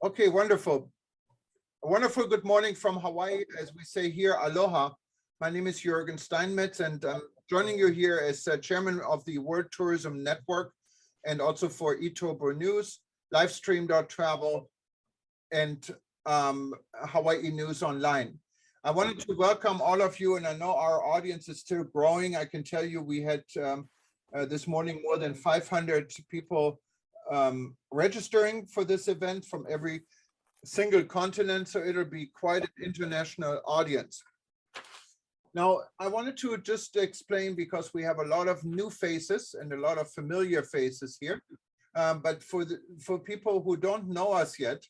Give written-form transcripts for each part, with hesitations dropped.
Okay, wonderful. A wonderful good morning from Hawaii. As we say here, aloha. My name is Jürgen Steinmetz, and I'm joining you here as chairman of the World Tourism Network and also for eTober News, Livestream.travel, and Hawaii News Online. I wanted to welcome all of you, and I know our audience is still growing. I can tell you we had this morning more than 500 people registering for this event from every single continent, so it'll be quite an international audience. Now, I wanted to just explain, because we have a lot of new faces and a lot of familiar faces here, but for people who don't know us yet,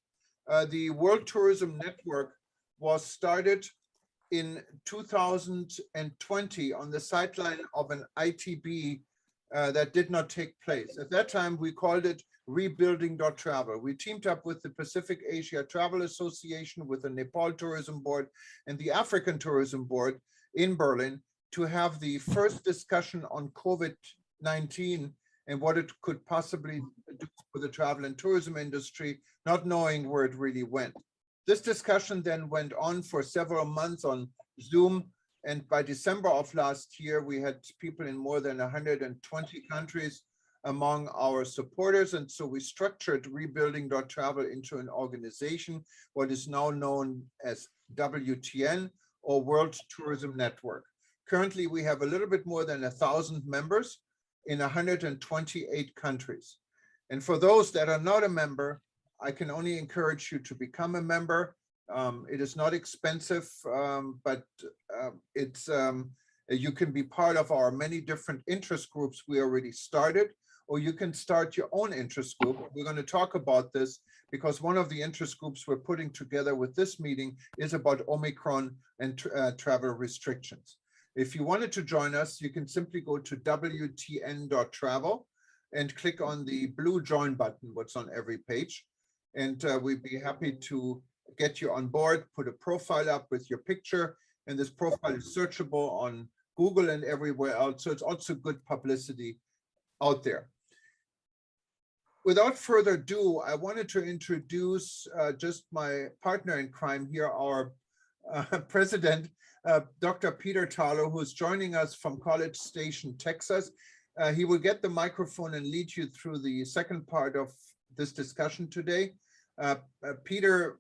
the World Tourism Network was started in 2020 on the sideline of an ITB that did not take place. At that time, we called it Rebuilding.travel. We teamed up with the Pacific Asia Travel Association, with the Nepal Tourism Board and the African Tourism Board in Berlin to have the first discussion on COVID-19 and what it could possibly do for the travel and tourism industry, not knowing where it really went. This discussion then went on for several months on Zoom, and by December of last year, we had people in more than 120 countries among our supporters. And so we structured Rebuilding.travel into an organization, what is now known as WTN, or World Tourism Network. Currently, we have a little bit more than 1,000 members in 128 countries. And for those that are not a member, I can only encourage you to become a member. It is not expensive, but you can be part of our many different interest groups we already started, or you can start your own interest group. We're going to talk about this because one of the interest groups we're putting together with this meeting is about Omicron and travel restrictions. If you wanted to join us, you can simply go to WTN.travel and click on the blue join button, what's on every page. And we'd be happy to get you on board, put a profile up with your picture, and this profile is searchable on Google and everywhere else. So it's also good publicity out there. Without further ado, I wanted to introduce just my partner in crime here, our president, Dr. Peter Tarlow, who's joining us from College Station, Texas. He will get the microphone and lead you through the second part of this discussion today. Peter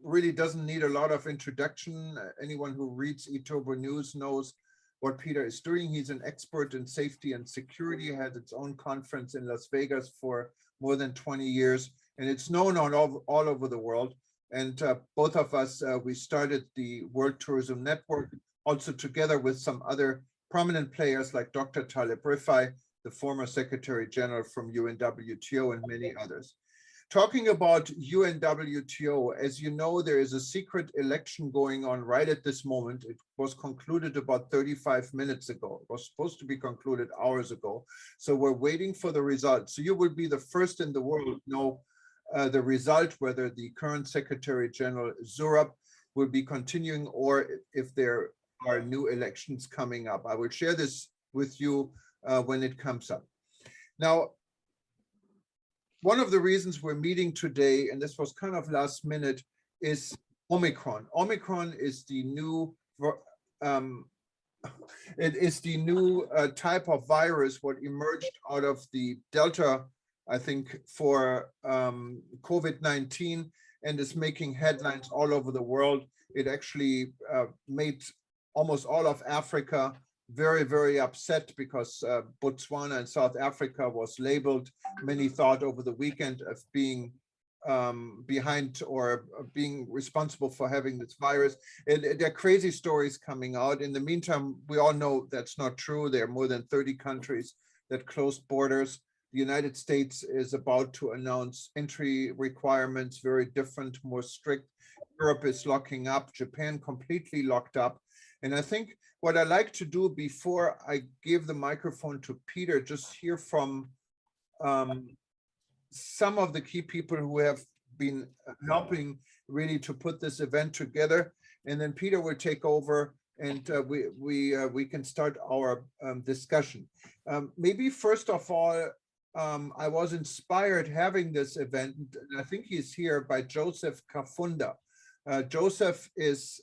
really doesn't need a lot of introduction. Anyone who reads eTober News knows what Peter is doing. He's an expert in safety and security, has its own conference in Las Vegas for more than 20 years, and it's known all over the world. And both of us, we started the World Tourism Network, also together with some other prominent players like Dr. Taleb Rifai, the former Secretary General from UNWTO, and many others. Talking about UNWTO, as you know, there is a secret election going on right at this moment. It was concluded about 35 minutes ago. It was supposed to be concluded hours ago. So we're waiting for the results. So you will be the first in the world to know the result, whether the current Secretary General Zurab will be continuing or if there are new elections coming up. I will share this with you when it comes up. Now, one of the reasons we're meeting today, and this was kind of last minute, is Omicron. Omicron is the new type of virus what emerged out of the Delta, I think, for COVID-19, and is making headlines all over the world. It actually made almost all of Africa very, very upset because Botswana and South Africa was labeled, many thought over the weekend, of being behind or being responsible for having this virus. And there are crazy stories coming out. In the meantime, we all know that's not true. There are more than 30 countries that closed borders. The United States is about to announce entry requirements, very different, more strict. Europe is locking up, Japan completely locked up. And I think what I like to do before I give the microphone to Peter, just hear from some of the key people who have been helping really to put this event together. And then Peter will take over and we can start our discussion. Maybe first of all, I was inspired having this event, and I think he's here, by Joseph Kafunda. Joseph is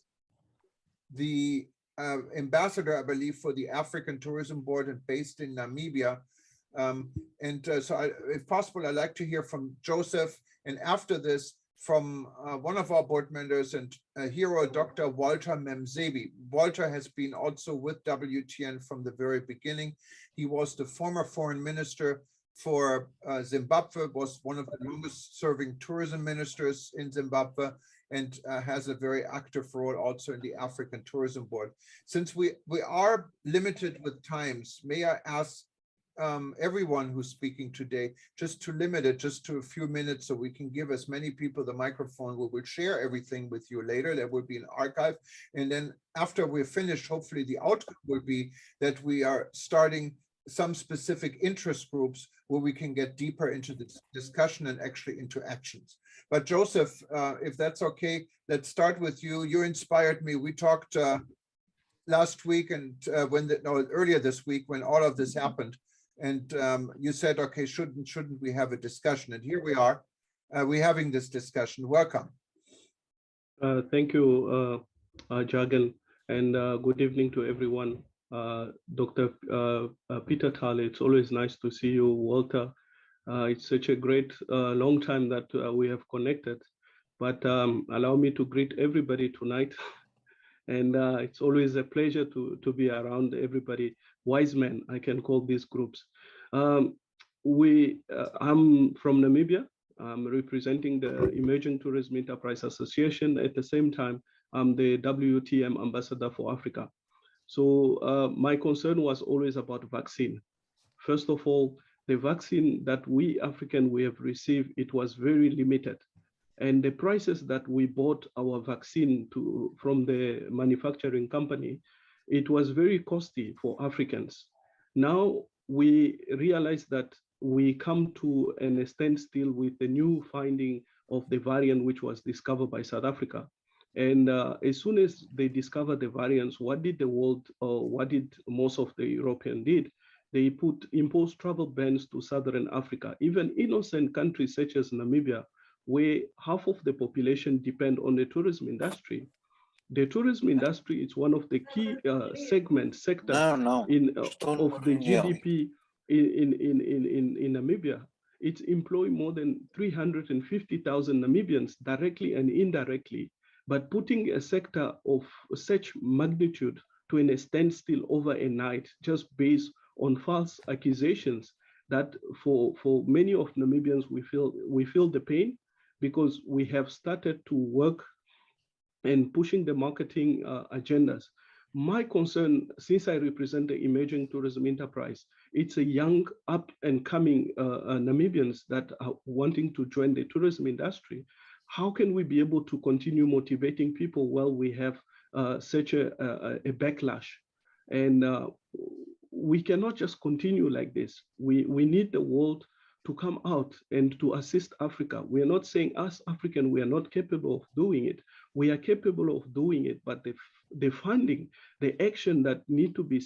the ambassador, I believe, for the African Tourism Board and based in Namibia. If possible, I'd like to hear from Joseph, and after this, from one of our board members and hero, Dr. Walter Memzebi. Walter has been also with WTN from the very beginning. He was the former foreign minister for Zimbabwe, was one of the longest serving tourism ministers in Zimbabwe, and has a very active role also in the African Tourism Board. Since we are limited with times, may I ask everyone who's speaking today just to limit it just to a few minutes so we can give as many people the microphone. We will share everything with you later. There will be an archive. And then after we're finished, hopefully the outcome will be that we are starting some specific interest groups where we can get deeper into this discussion and actually into actions. But Joseph, if that's okay, let's start with you. You inspired me. We talked last week and earlier this week when all of this happened. And you said, okay, shouldn't we have a discussion? And here we are, we're having this discussion. Welcome. Thank you, Jagan, and good evening to everyone. Dr. Peter Thaler, it's always nice to see you. Walter, it's such a great long time that we have connected, but allow me to greet everybody tonight. And it's always a pleasure to be around everybody. Wise men, I can call these groups. I'm from Namibia. I'm representing the Emerging Tourism Enterprise Association. At the same time, I'm the WTM Ambassador for Africa. So my concern was always about vaccine. First of all, the vaccine that we have received, it was very limited. And the prices that we bought our vaccine from the manufacturing company, it was very costly for Africans. Now we realize that we come to a standstill with the new finding of the variant which was discovered by South Africa. And as soon as they discovered the variants, what did the world, or what did most of the European did? They imposed travel bans to Southern Africa. Even innocent countries such as Namibia, where half of the population depend on the tourism industry. The tourism industry is one of the key sectors of the GDP in Namibia. It employs more than 350,000 Namibians directly and indirectly. But putting a sector of such magnitude to a standstill over a night, just based on false accusations, that for many of Namibians, we feel the pain, because we have started to work and pushing the marketing agendas. My concern, since I represent the Emerging Tourism Enterprise, it's a young up and coming Namibians that are wanting to join the tourism industry. How can we be able to continue motivating people while we have such a backlash? And we cannot just continue like this. We need the world to come out and to assist Africa. We are not saying us African, we are not capable of doing it. We are capable of doing it, but the funding, the action that need to be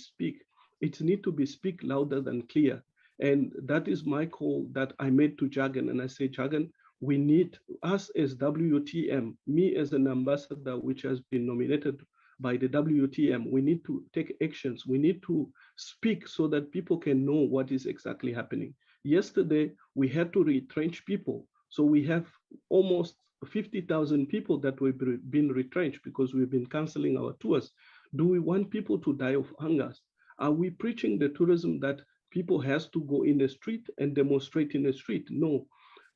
it need to be speak louder than clear. And that is my call that I made to Jagan. And I say, Jagan, we need us as WTM, me as an ambassador, which has been nominated by the WTM, we need to take actions. We need to speak so that people can know what is exactly happening. Yesterday, we had to retrench people. So we have almost 50,000 people that we've been retrenched because we've been canceling our tours. Do we want people to die of hunger? Are we preaching the tourism that people has to go in the street and demonstrate in the street? No.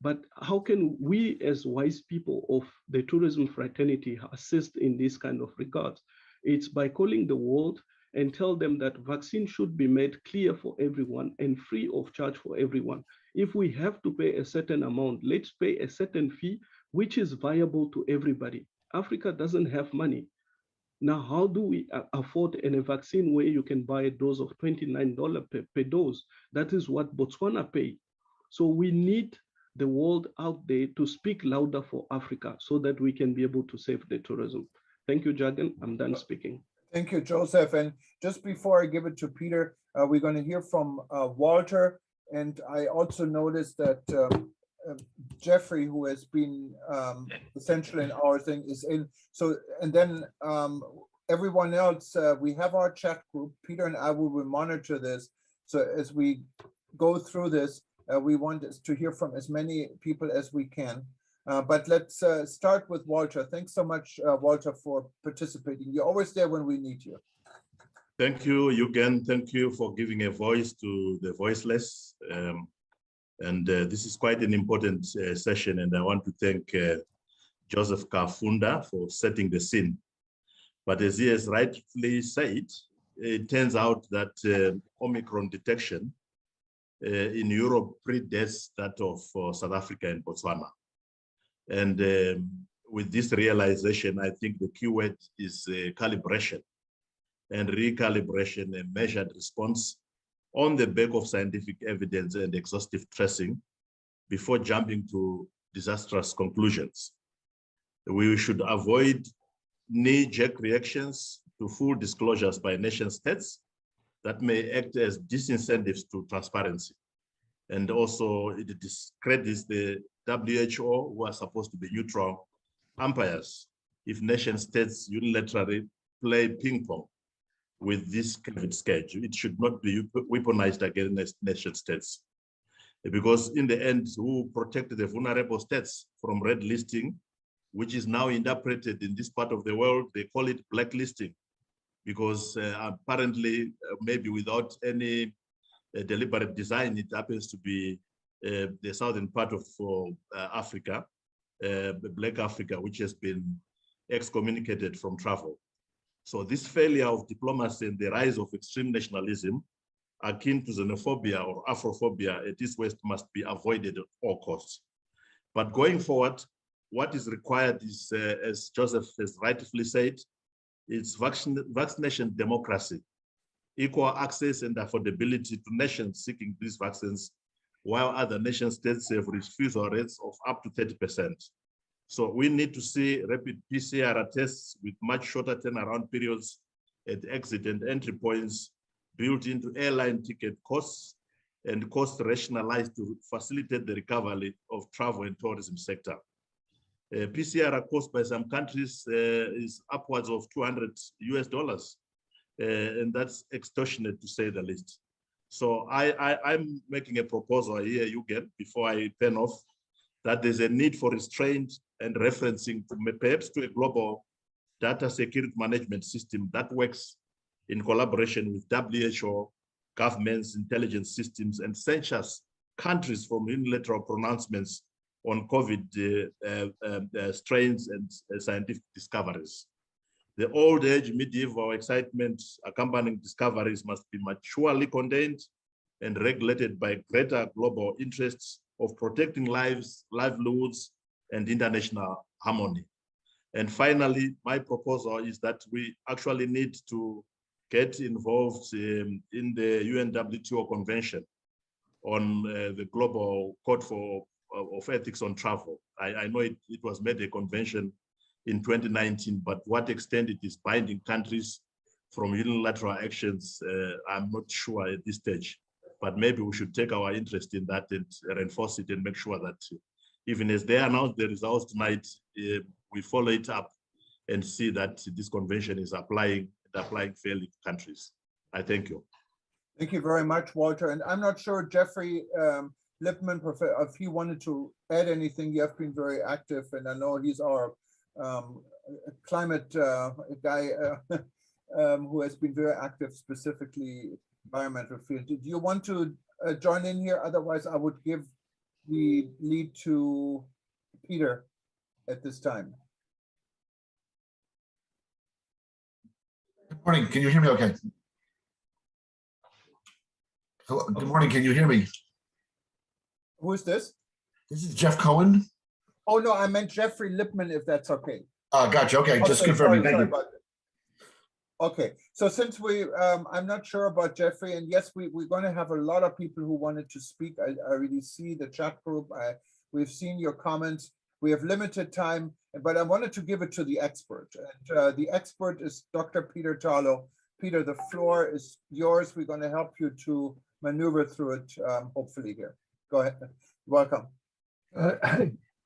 But how can we as wise people of the tourism fraternity assist in this kind of regards? It's by calling the world and tell them that vaccine should be made clear for everyone and free of charge for everyone. If we have to pay a certain amount, let's pay a certain fee, which is viable to everybody. Africa doesn't have money. Now, how do we afford a vaccine where you can buy a dose of $29 per dose? That is what Botswana pay. So we need the world out there to speak louder for Africa so that we can be able to save the tourism. Thank you, Jagan. I'm done speaking. Thank you, Joseph. And just before I give it to Peter, we're going to hear from Walter. And I also noticed that Jeffrey, who has been essential in our thing, is in. So, and then everyone else, we have our chat group. Peter and I will monitor this. So as we go through this, we want to hear from as many people as we can. But let's start with Walter. Thanks so much, Walter, for participating. You're always there when we need you. Thank you, Eugen. Thank you for giving a voice to the voiceless. This is quite an important session, and I want to thank Joseph Kafunda for setting the scene. But as he has rightly said, it turns out that Omicron detection in Europe predates that of South Africa and Botswana. And with this realization, I think the key word is calibration and recalibration, a measured response on the back of scientific evidence and exhaustive tracing before jumping to disastrous conclusions. We should avoid knee-jerk reactions to full disclosures by nation states that may act as disincentives to transparency. And also it discredits the WHO, who are supposed to be neutral umpires, if nation states unilaterally play ping pong with this COVID schedule. It should not be weaponized against nation states. Because in the end, who protect the vulnerable states from red listing, which is now interpreted in this part of the world, they call it blacklisting, because apparently, maybe without any deliberate design, it happens to be the southern part of Africa, Black Africa, which has been excommunicated from travel. So this failure of diplomacy and the rise of extreme nationalism akin to xenophobia or Afrophobia at East West must be avoided at all costs. But going forward, what is required is, as Joseph has rightfully said, it's vaccination democracy, equal access and affordability to nations seeking these vaccines, while other nation states have refusal rates of up to 30%. So we need to see rapid PCR tests with much shorter turnaround periods at exit and entry points built into airline ticket costs and cost rationalized to facilitate the recovery of travel and tourism sector. PCR cost by some countries is upwards of $200 US, and that's extortionate to say the least. So I'm making a proposal here, Eugen, before I turn off, that there's a need for restraint and referencing to perhaps to a global data security management system that works in collaboration with WHO, governments, intelligence systems, and censures countries from unilateral pronouncements on COVID strains and scientific discoveries. The old age medieval excitement accompanying discoveries must be maturely contained and regulated by greater global interests of protecting lives, livelihoods, and international harmony. And finally, my proposal is that we actually need to get involved in the UNWTO Convention on the Global Code of Ethics on Travel. I know it was made a convention in 2019, but what extent it is binding countries from unilateral actions, I'm not sure at this stage. But maybe we should take our interest in that and reinforce it and make sure that even as they announce the results tonight, we follow it up and see that this convention is applying fairly to countries. I thank you. Thank you very much, Walter. And I'm not sure, Jeffrey Lippman, if he wanted to add anything. You have been very active, and I know he's our climate guy who has been very active, specifically environmental field. Did you want to join in here? Otherwise, I would give the lead to Peter at this time. Good morning. Can you hear me okay? Hello. Good morning. Can you hear me? Who is this? This is Jeff Cohen. Oh, no, I meant Jeffrey Lippman, if that's okay. Gotcha. Okay, just confirming. Thank you. Okay, so since I'm not sure about Jeffrey, and yes, we're going to have a lot of people who wanted to speak. I already see the chat group. We've seen your comments. We have limited time, but I wanted to give it to the expert. And the expert is Dr. Peter Tarlow. Peter, the floor is yours. We're going to help you to maneuver through it, hopefully here. Go ahead. Welcome.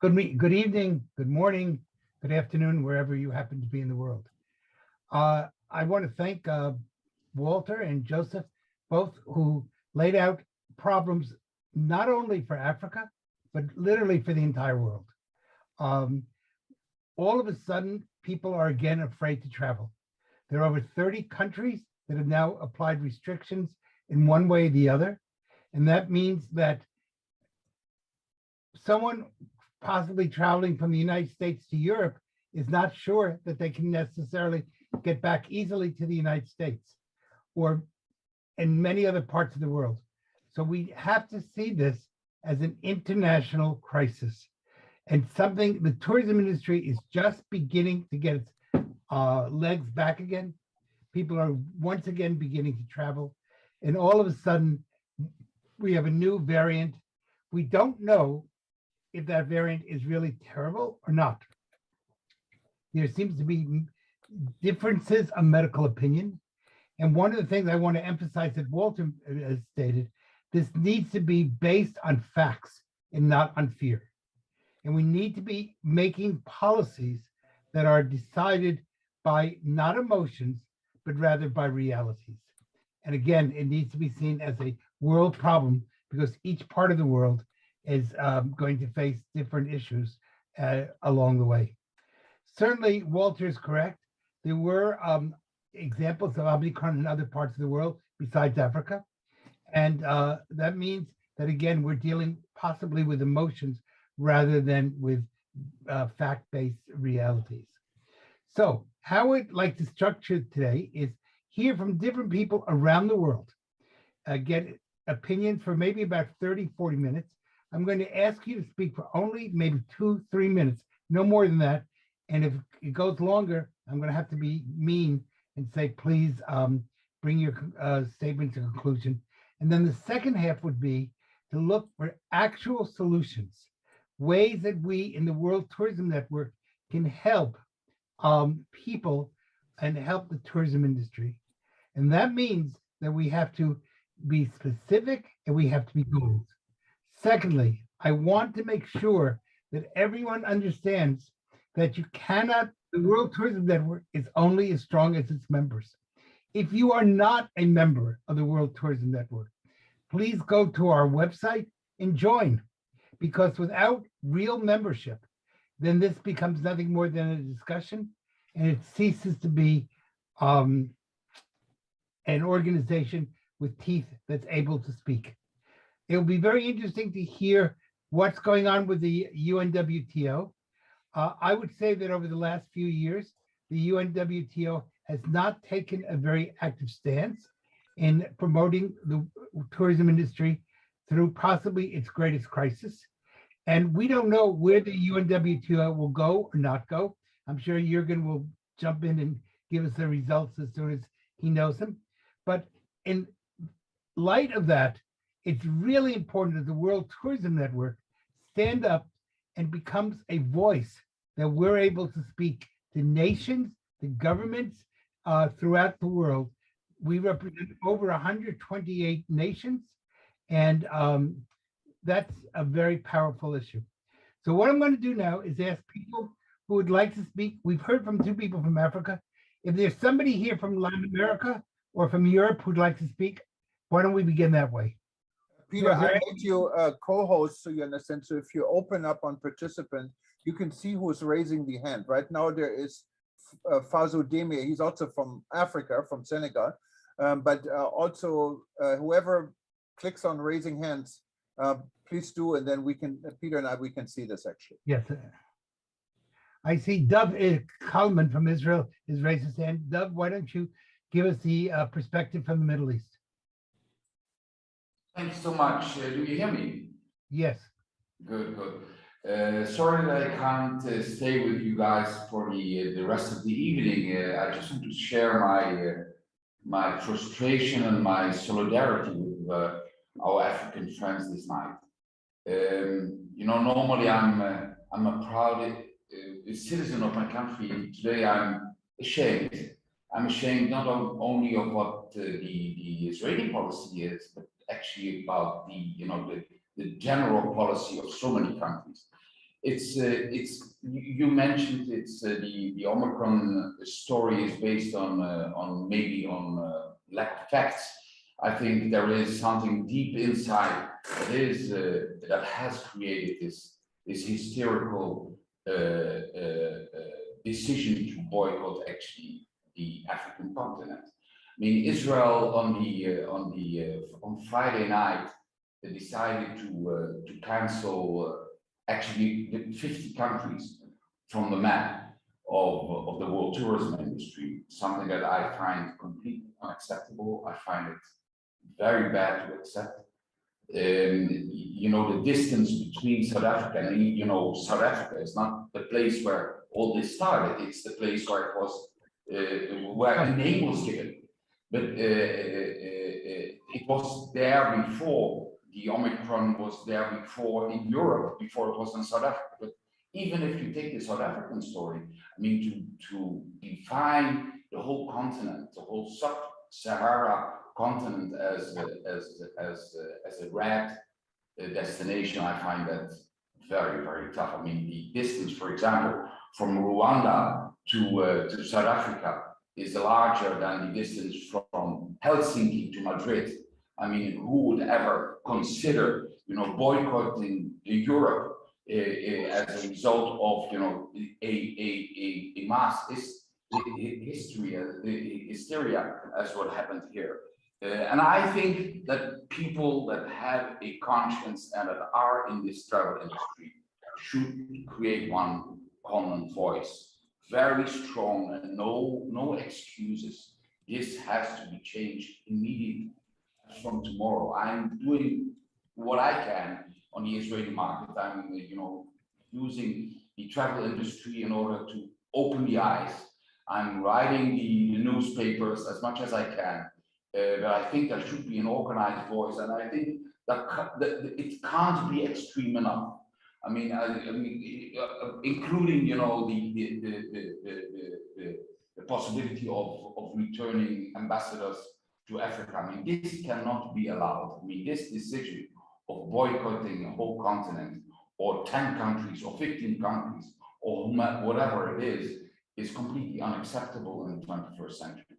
Good evening, good morning, good afternoon, wherever you happen to be in the world. I want to thank Walter and Joseph, both who laid out problems not only for Africa, but literally for the entire world. All of a sudden, people are again afraid to travel. There are over 30 countries that have now applied restrictions in one way or the other. And that means that someone possibly traveling from the United States to Europe is not sure that they can necessarily get back easily to the United States or in many other parts of the world. So we have to see this as an international crisis and something the tourism industry is just beginning to get its legs back again. People are once again beginning to travel. And all of a sudden, we have a new variant. We don't know if that variant is really terrible or not. There seems to be differences of medical opinion. And one of the things I want to emphasize that Walter has stated, this needs to be based on facts and not on fear. And we need to be making policies that are decided by not emotions, but rather by realities. And again, it needs to be seen as a world problem because each part of the world is going to face different issues along the way. Certainly, Walter is correct. There were examples of Omicron in other parts of the world besides Africa. And that means that, again, we're dealing possibly with emotions rather than with fact-based realities. So how I'd like to structure today is hear from different people around the world, get opinions for maybe about 30, 40 minutes. I'm going to ask you to speak for only maybe 2-3 minutes, no more than that. And if it goes longer, I'm going to have to be mean and say, please bring your statement to conclusion. And then the second half would be to look for actual solutions, ways that we in the World Tourism Network can help people and help the tourism industry. And that means that we have to be specific and we have to be goals. Secondly, I want to make sure that everyone understands that you cannot, the World Tourism Network is only as strong as its members. If you are not a member of the World Tourism Network, please go to our website and join, because without real membership, then this becomes nothing more than a discussion and it ceases to be an organization with teeth that's able to speak. It'll be very interesting to hear what's going on with the UNWTO. I would say that over the last few years, the UNWTO has not taken a very active stance in promoting the tourism industry through possibly its greatest crisis. And we don't know where the UNWTO will go or not go. I'm sure Jürgen will jump in and give us the results as soon as he knows them. But in light of that, it's really important that the World Tourism Network stand up and becomes a voice that we're able to speak to nations, to governments throughout the world. We represent over 128 nations, and that's a very powerful issue. So what I'm going to do now is ask people who would like to speak. We've heard from 2 people from Africa. If there's somebody here from Latin America or from Europe who'd like to speak, why don't we begin that way? Peter, I made you a co-host, so you understand. So if you open up on participant, you can see who's raising the hand. Right now there is Fazou Demir. He's also from Africa, from Senegal. But also whoever clicks on raising hands, please do, and then we can, Peter and I, we can see this actually. Yes. I see Dov Kalman from Israel is raised his hand. Dov, why don't you give us the perspective from the Middle East? Thanks so much. Do you hear me? Yes. Good, good. Sorry that I can't stay with you guys for the rest of the evening. I just want to share my frustration and my solidarity with our African friends this night. You know, normally I'm a proud citizen of my country. Today I'm ashamed I'm ashamed not only of what the Israeli policy is, but actually about the general policy of so many countries. You mentioned the Omicron story is based on maybe on lack of facts. I think there is something deep inside that has created this hysterical decision to boycott actually the African continent. I mean, Israel on Friday night decided to cancel actually the 50 countries from the map of the world tourism industry, something that I find completely unacceptable. I find it very bad to accept. The distance between South Africa and, South Africa is not the place where all this started. It's the place where it was, where the name was given. But it was there before. The Omicron was there before in Europe, before it was in South Africa. But even if you take the South African story, I mean, to define the whole continent, the whole sub-Sahara continent as a red destination, I find that very, very tough. I mean, the distance, for example, from Rwanda to South Africa is larger than the distance from Helsinki to Madrid. I mean, who would ever consider, boycotting Europe as a result of, a mass hysteria as what happened here. And I think that people that have a conscience and that are in this travel industry should create one common voice, very strong, and no excuses. This has to be changed immediately from tomorrow. I'm doing what I can on the Israeli market. I'm, using the travel industry in order to open the eyes. I'm writing the newspapers as much as I can. But I think there should be an organized voice, and I think that it can't be extreme enough. I mean, including the possibility of returning ambassadors to Africa. I mean, this cannot be allowed. I mean, this decision of boycotting a whole continent, or 10 countries, or 15 countries, or whatever it is completely unacceptable in the 21st century.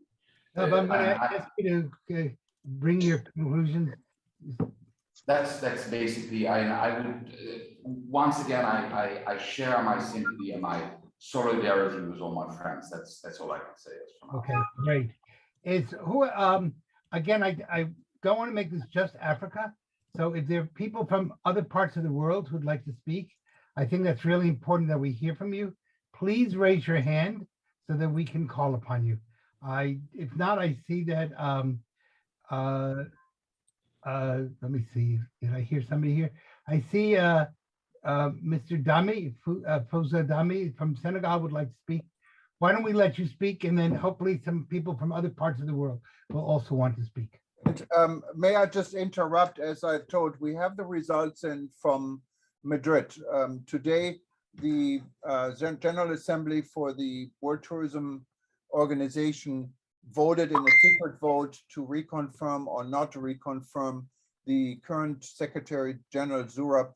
No, but I'm going to ask you to bring your conclusion. That's basically, I would, once again, I share my sympathy and my solidarity with all my friends. That's all I can say. Okay, great. Again, I don't want to make this just Africa. So if there are people from other parts of the world who'd like to speak, I think that's really important that we hear from you. Please raise your hand so that we can call upon you. If not, I see that, let me see, did I hear somebody here? I see Mr. Dami, Fouza Dami from Senegal would like to speak. Why don't we let you speak, and then hopefully some people from other parts of the world will also want to speak. May I just interrupt? As I've told, we have the results in from Madrid. Today, the General Assembly for the World Tourism Organization voted in a secret vote to reconfirm or not to reconfirm the current Secretary General Zurab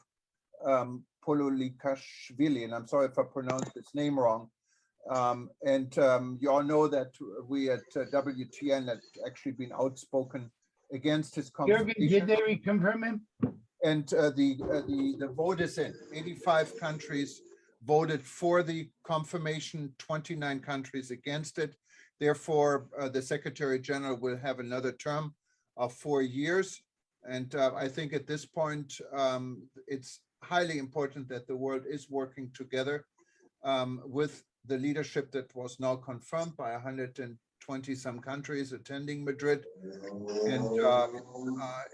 Pololikashvili, and I'm sorry if I pronounced his name wrong. You all know that we at WTN had actually been outspoken against his confirmation. Jürgen, did they reconfirm him? And the vote is in. 85 countries voted for the confirmation, 29 countries against it. Therefore, the Secretary General will have another term of 4 years. And I think at this point, it's highly important that the world is working together with the leadership that was now confirmed by 120 some countries attending Madrid. And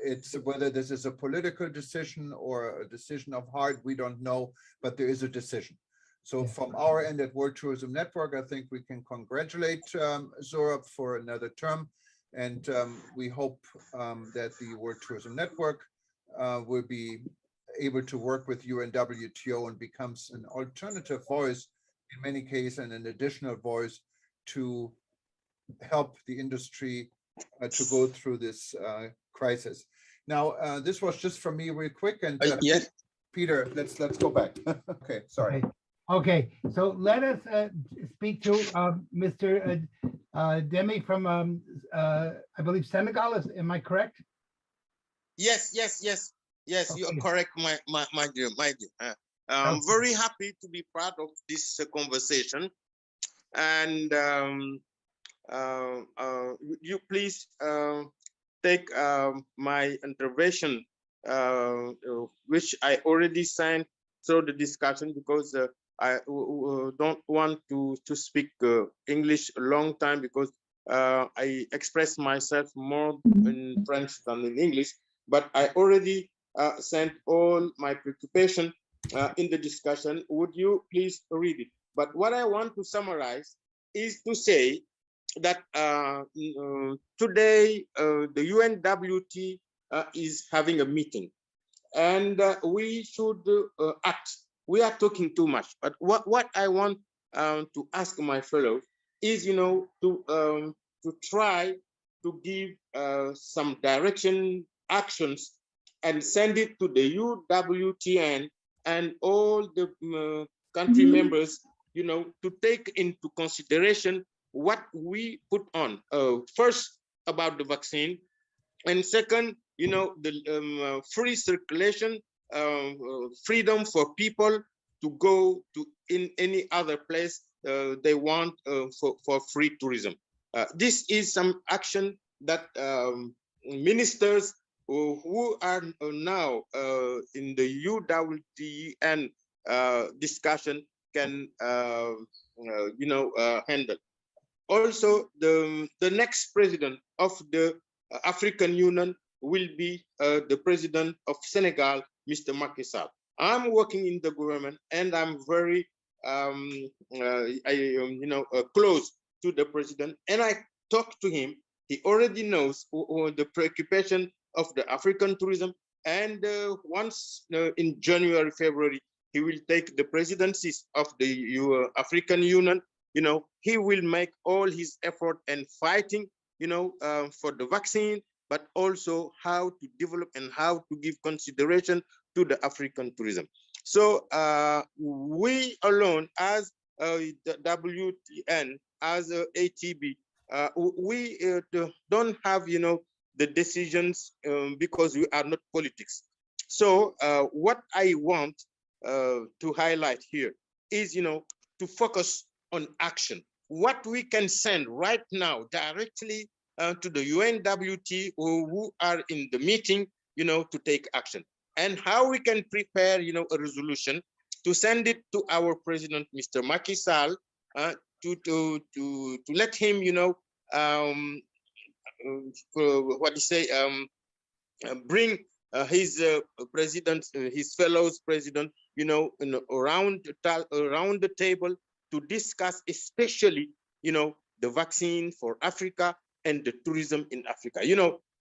it's whether this is a political decision or a decision of heart, we don't know, but there is a decision. So from our end at World Tourism Network, I think we can congratulate Zurab for another term. And we hope that the World Tourism Network will be able to work with UNWTO and becomes an alternative voice in many cases and an additional voice to help the industry to go through this crisis. Now, this was just from me real quick, and Yes. Peter, let's go back. Okay, sorry. Okay, so let us speak to Mr. Demi from, I believe Senegal, am I correct? Yes, you are Okay. correct, my dear. I'm Okay. very happy to be part of this conversation. And would you please take my intervention, which I already signed through the discussion, because I don't want to speak English a long time, because I express myself more in French than in English, but I already sent all my preoccupation in the discussion. Would you please read it? But what I want to summarize is to say that today the UNWT is having a meeting, and we should act. We are talking too much, but what I want to ask my fellows is, to try to give some direction, actions, and send it to the UWTN and all the country members, to take into consideration what we put on. First, about the vaccine, and second, the free circulation, freedom for people to go to in any other place they want for free tourism. This is some action that ministers who are now in the UWTN discussion can handle. Also, the next president of the African Union will be the president of Senegal, Mr. Macky Sall. I'm working in the government, and I'm very close to the president, and I talk to him. He already knows the preoccupation of the African tourism, and once in January, February, he will take the presidencies of the African Union. He will make all his effort and fighting, for the vaccine, but also how to develop and how to give consideration to the African tourism. So we alone, as the WTN, as ATB, we don't have, the decisions because we are not politics. So what I want to highlight here is, to focus on action. What we can send right now directly to the UNWT who are in the meeting, to take action, and how we can prepare, a resolution to send it to our president, Mr. Macky Sall, to let him, bring his president, his fellows president, around the table to discuss, especially, the vaccine for Africa and the tourism in Africa.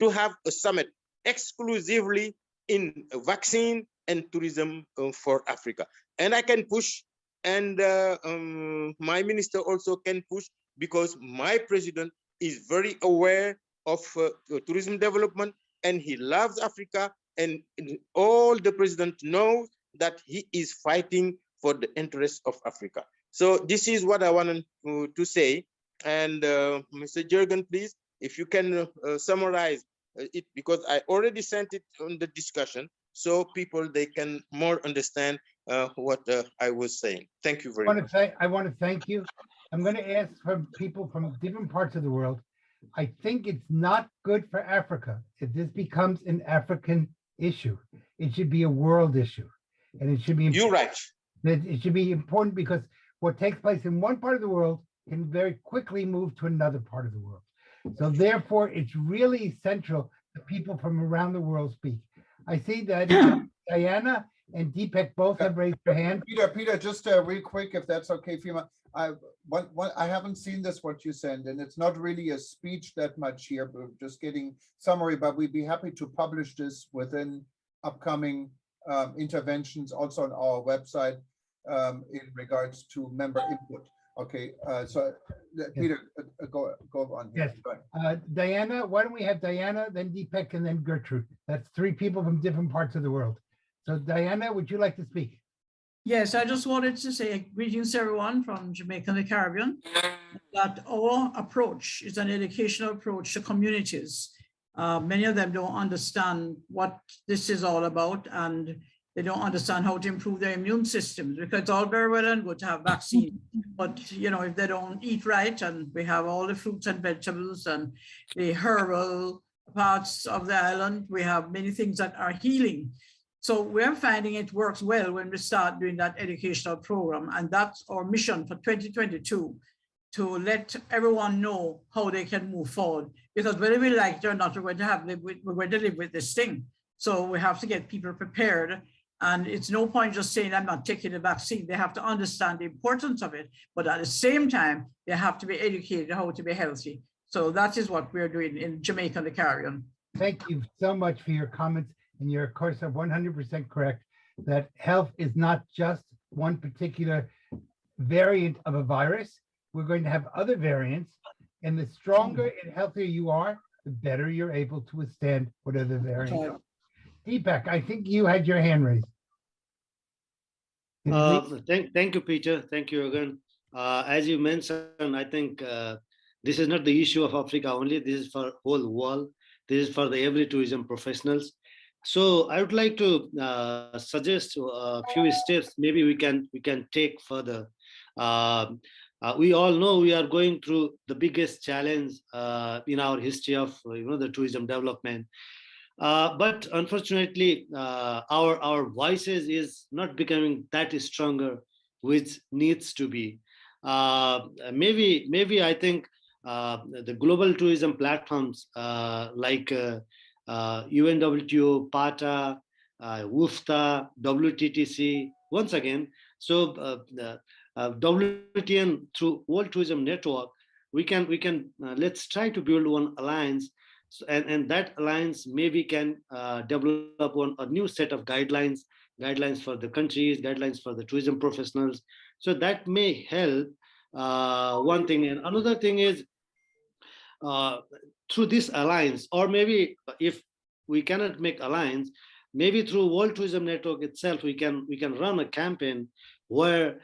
To have a summit exclusively in vaccine and tourism for Africa. And I can push, and my minister also can push, because my president is very aware of tourism development, and he loves Africa, and all the president knows that he is fighting for the interests of Africa. So this is what I wanted to say. And Mr. Jürgen, please, if you can summarize it, because I already sent it on the discussion, so people, they can more understand what I was saying. Thank you very much. I want to thank you. I'm going to ask from people from different parts of the world. I think it's not good for Africa if this becomes an African issue. It should be a world issue, and it should be. You're right. It should be important, because what takes place in one part of the world can very quickly move to another part of the world. So therefore, it's really essential that people from around the world speak. I see that Diana and Deepak both have raised their hand. Peter, just real quick, if that's okay, Fima. I haven't seen this, what you sent, and it's not really a speech that much here, but just getting summary, but we'd be happy to publish this within upcoming interventions also on our website in regards to member input. Okay, so Peter, go on. Yes. Go ahead. Diana, why don't we have Diana, then Deepak, and then Gertrude? That's three people from different parts of the world. So Diana, would you like to speak? Yes, I just wanted to say greetings to everyone from Jamaica and the Caribbean, that our approach is an educational approach to communities. Many of them don't understand what this is all about, and they don't understand how to improve their immune systems, because it's all very well and good to have vaccines, but you know, if they don't eat right, and we have all the fruits and vegetables and the herbal parts of the island, we have many things that are healing. So we're finding it works well when we start doing that educational program, and that's our mission for 2022, to let everyone know how they can move forward. Because whether we like it or not, we're going to live with this thing. So we have to get people prepared. And it's no point just saying, I'm not taking the vaccine. They have to understand the importance of it. But at the same time, they have to be educated how to be healthy. So that is what we're doing in Jamaica and the Caribbean. Thank you so much for your comments. And you're, of course, 100% correct that health is not just one particular variant of a virus. We're going to have other variants. And the stronger and healthier you are, the better you're able to withstand whatever the variant is. Deepak, I think you had your hand raised. Thank you, Peter. Thank you again. As you mentioned, I think this is not the issue of Africa only. This is for whole world. This is for the every tourism professionals. So I would like to suggest a few steps maybe we can take further. We all know we are going through the biggest challenge in our history of the tourism development. But unfortunately, our voices is not becoming that stronger, which needs to be. Maybe I think the global tourism platforms like UNWTO, PATA, WUFTA, WTTC, once again. So WTN through World Tourism Network, we can let's try to build one alliance. And that alliance maybe can develop a new set of guidelines for the countries, guidelines for the tourism professionals. So that may help, one thing. And another thing is through this alliance, or maybe if we cannot make alliance, maybe through World Tourism Network itself, we can run a campaign where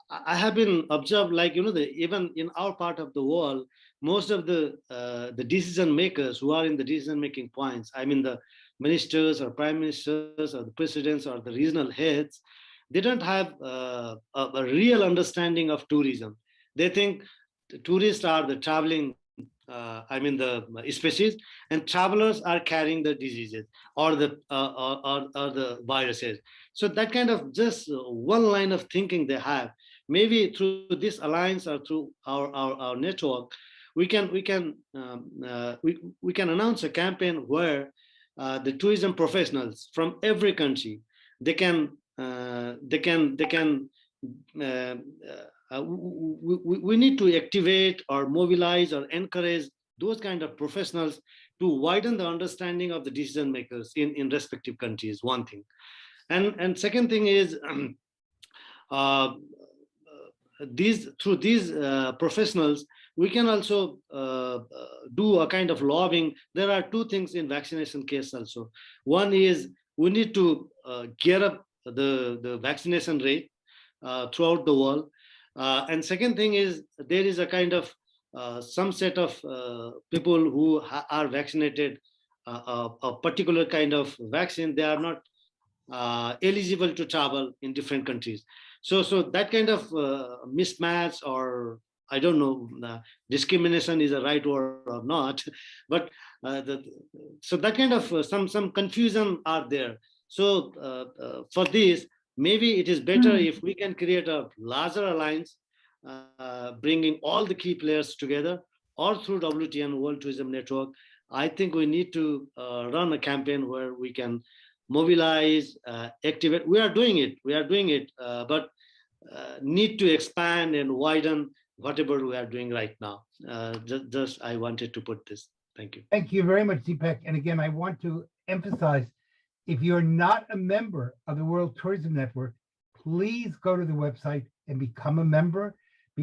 I have been observed, like, even in our part of the world, most of the decision makers who are in the decision making points, I mean the ministers or prime ministers or the presidents or the regional heads, they don't have a real understanding of tourism. They think the tourists are the traveling, the species, and travelers are carrying the diseases or the viruses. So that kind of just one line of thinking they have. Maybe through this alliance or through our network, we can announce a campaign where the tourism professionals from every country, we need to activate or mobilize or encourage those kind of professionals to widen the understanding of the decision makers in respective countries, one thing. And second thing is through these professionals, we can also do a kind of lobbying. There are two things in vaccination case also. One is we need to gear up the vaccination rate throughout the world. And second thing is there is a kind of some set of people who are vaccinated a particular kind of vaccine. They are not eligible to travel in different countries. So that kind of mismatch, or I don't know, discrimination is a right word or not, but so that kind of some confusion are there. So for this, maybe it is better if we can create a larger alliance, bringing all the key players together, or through WTN, World Tourism Network. I think we need to run a campaign where we can mobilize, activate. We are doing it, but need to expand and widen whatever we are doing right now. Just I wanted to put this. Thank you. Thank you very much, Deepak. And again, I want to emphasize, if you're not a member of the World Tourism Network, please go to the website and become a member,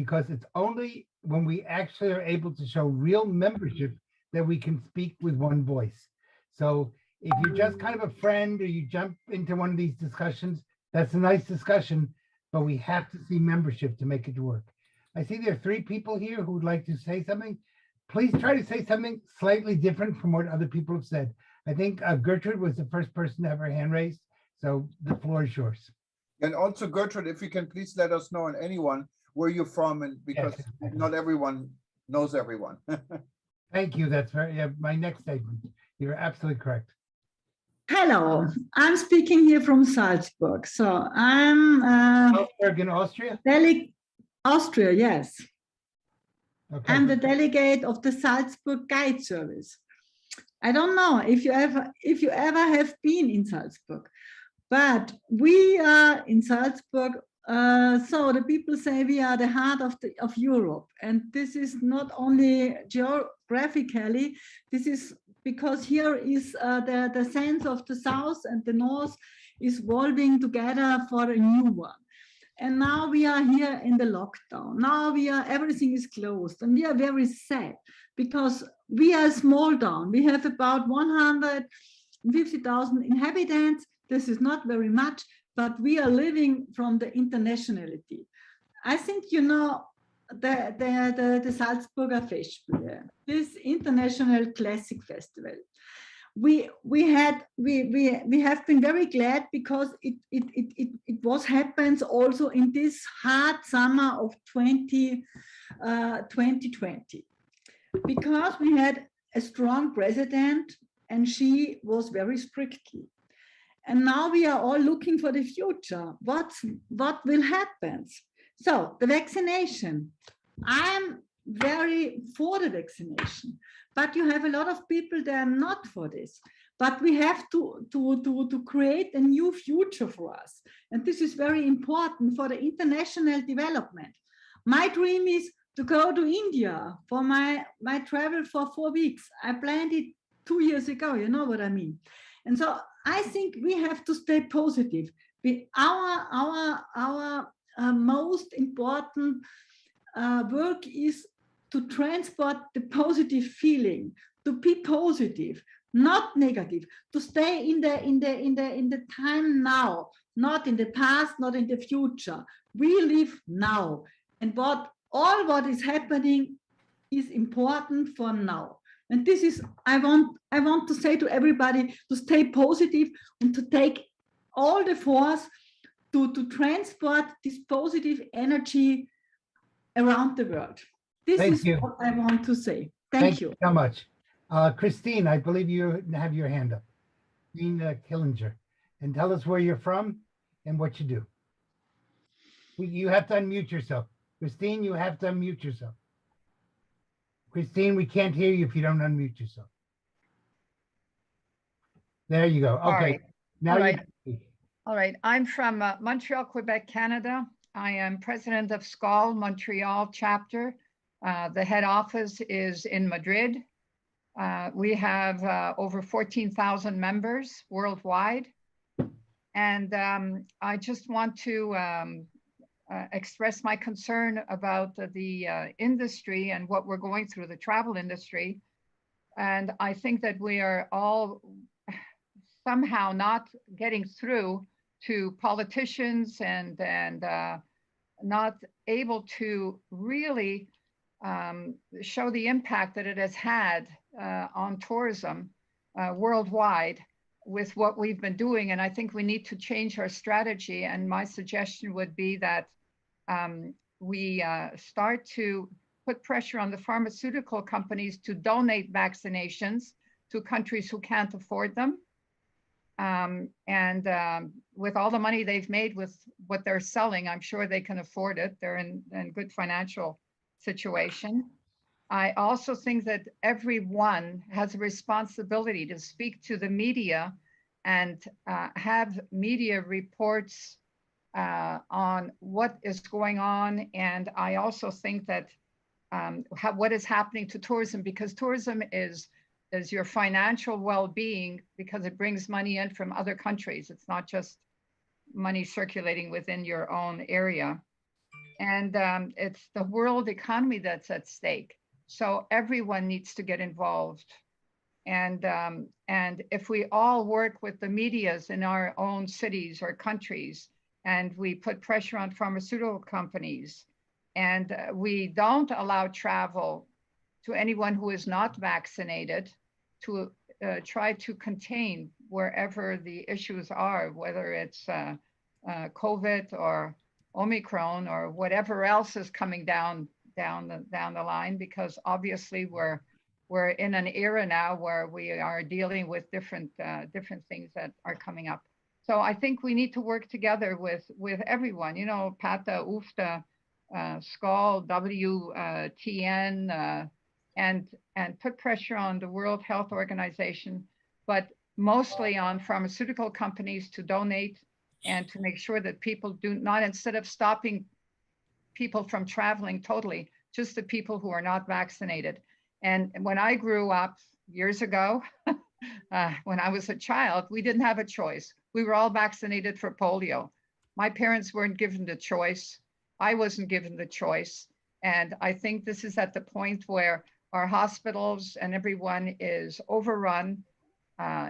because it's only when we actually are able to show real membership that we can speak with one voice. So if you're just kind of a friend or you jump into one of these discussions, that's a nice discussion, but we have to see membership to make it work. I see there are 3 people here who would like to say something. Please try to say something slightly different from what other people have said. I think Gertrude was the first person to have her hand raised, so the floor is yours. And also Gertrude, if you can please let us know, and anyone, where you're from, and because Yes, exactly. not everyone knows everyone. Thank you. That's very, my next statement. You're absolutely correct. Hello, I'm speaking here from Salzburg. So I'm Salzburg in Austria? Austria, yes. Okay. I'm the delegate of the Salzburg Guide Service. I don't know if you ever have been in Salzburg, but we are in Salzburg. So the people say we are the heart of Europe, and this is not only geographically. This is because here is the sense of the south and the north is evolving together for a new one. And now we are here in the lockdown. Now everything is closed, and we are very sad because we are a small town. We have about 150,000 inhabitants. This is not very much, but we are living from the internationality. I think you know the Salzburger Festspiele, this international classic festival. We have been very glad because it happens also in this hard summer of 2020, because we had a strong president and she was very strictly. And now we are all looking for the future. What will happen? So the vaccination, I'm very for the vaccination, but you have a lot of people that are not for this. But we have to create a new future for us. And this is very important for the international development. My dream is to go to India for my travel for 4 weeks. I planned it 2 years ago, you know what I mean? And so I think we have to stay positive. Our most important work is to transport the positive feeling, to be positive, not negative, to stay in the time now, not in the past, not in the future. We live now, and what is happening is important for now. And this is, I want to say to everybody to stay positive and to take all the force to transport this positive energy around the world. This is what I want to say. Thank you so much. Christine, I believe you have your hand up. Christine Killinger. And tell us where you're from and what you do. You have to unmute yourself. Christine, you have to unmute yourself. Christine, we can't hear you if you don't unmute yourself. There you go. Okay. Right. Now All right. I'm from Montreal, Quebec, Canada. I am president of SCOL Montreal chapter. The head office is in Madrid. We have over 14,000 members worldwide. And I just want to express my concern about the industry and what we're going through, the travel industry. And I think that we are all somehow not getting through to politicians and not able to really show the impact that it has had on tourism worldwide with what we've been doing. And I think we need to change our strategy. And my suggestion would be that we start to put pressure on the pharmaceutical companies to donate vaccinations to countries who can't afford them. With all the money they've made with what they're selling, I'm sure they can afford it. They're in good financial situation. I also think that everyone has a responsibility to speak to the media and have media reports on what is going on. And I also think that what is happening to tourism, because tourism is your financial well-being, because it brings money in from other countries. It's not just money circulating within your own area. And it's the world economy that's at stake. So everyone needs to get involved. And if we all work with the medias in our own cities or countries, and we put pressure on pharmaceutical companies, and we don't allow travel to anyone who is not vaccinated, to try to contain wherever the issues are, whether it's COVID or Omicron or whatever else is coming down the line, because obviously we're in an era now where we are dealing with different things that are coming up. So I think we need to work together with everyone, you know, PATA, UFTA, SCOL, WTN, and put pressure on the World Health Organization, but mostly on pharmaceutical companies to donate and to make sure that people do not, instead of stopping people from traveling totally, just the people who are not vaccinated. And when I grew up years ago, when I was a child, we didn't have a choice. We were all vaccinated for polio. My parents weren't given the choice. I wasn't given the choice. And I think this is at the point where our hospitals and everyone is overrun.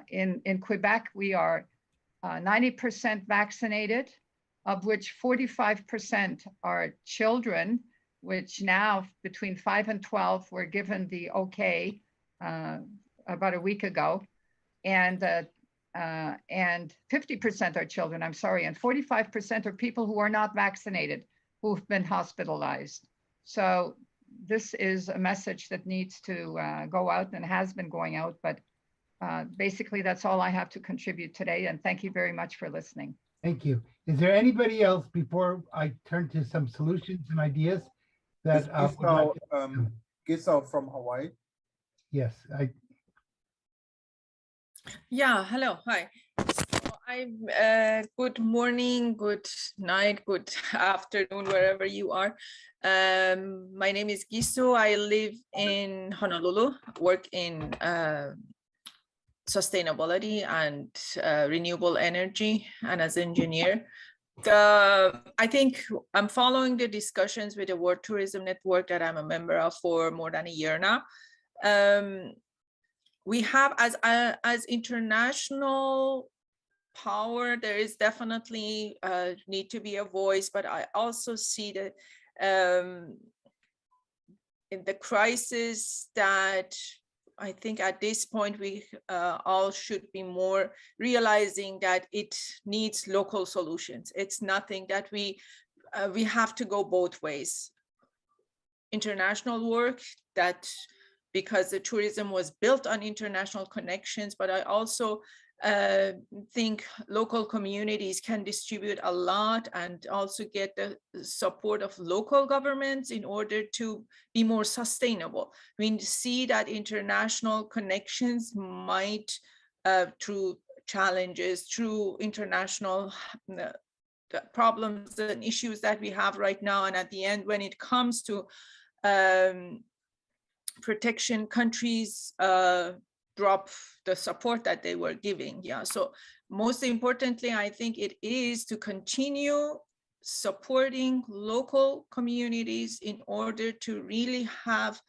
In Quebec, we are 90% vaccinated, of which 45% are children, which now between 5 and 12 were given the okay about a week ago, and 50% are children, I'm sorry, and 45% are people who are not vaccinated, who've been hospitalized. So this is a message that needs to go out and has been going out, but basically that's all I have to contribute today, and thank you very much for listening. Thank you. Is there anybody else before I turn to some solutions and ideas that Gisao from Hawaii? Yes, Yeah, hello, hi. So I'm good morning, good night, good afternoon, wherever you are. My name is Giso. I live in Honolulu, work in sustainability and renewable energy, and as engineer. I think I'm following the discussions with the World Tourism Network that I'm a member of for more than a year now. We have as international power, there is definitely need to be a voice, but I also see that in the crisis that I think at this point we all should be more realizing that it needs local solutions. It's nothing that we have to go both ways. International work, that because the tourism was built on international connections, but I also think local communities can distribute a lot and also get the support of local governments in order to be more sustainable. We see that international connections might, through challenges, through international problems and issues that we have right now, and at the end, when it comes to protection, countries drop the support that they were giving. Yeah, so most importantly, I think it is to continue supporting local communities in order to really have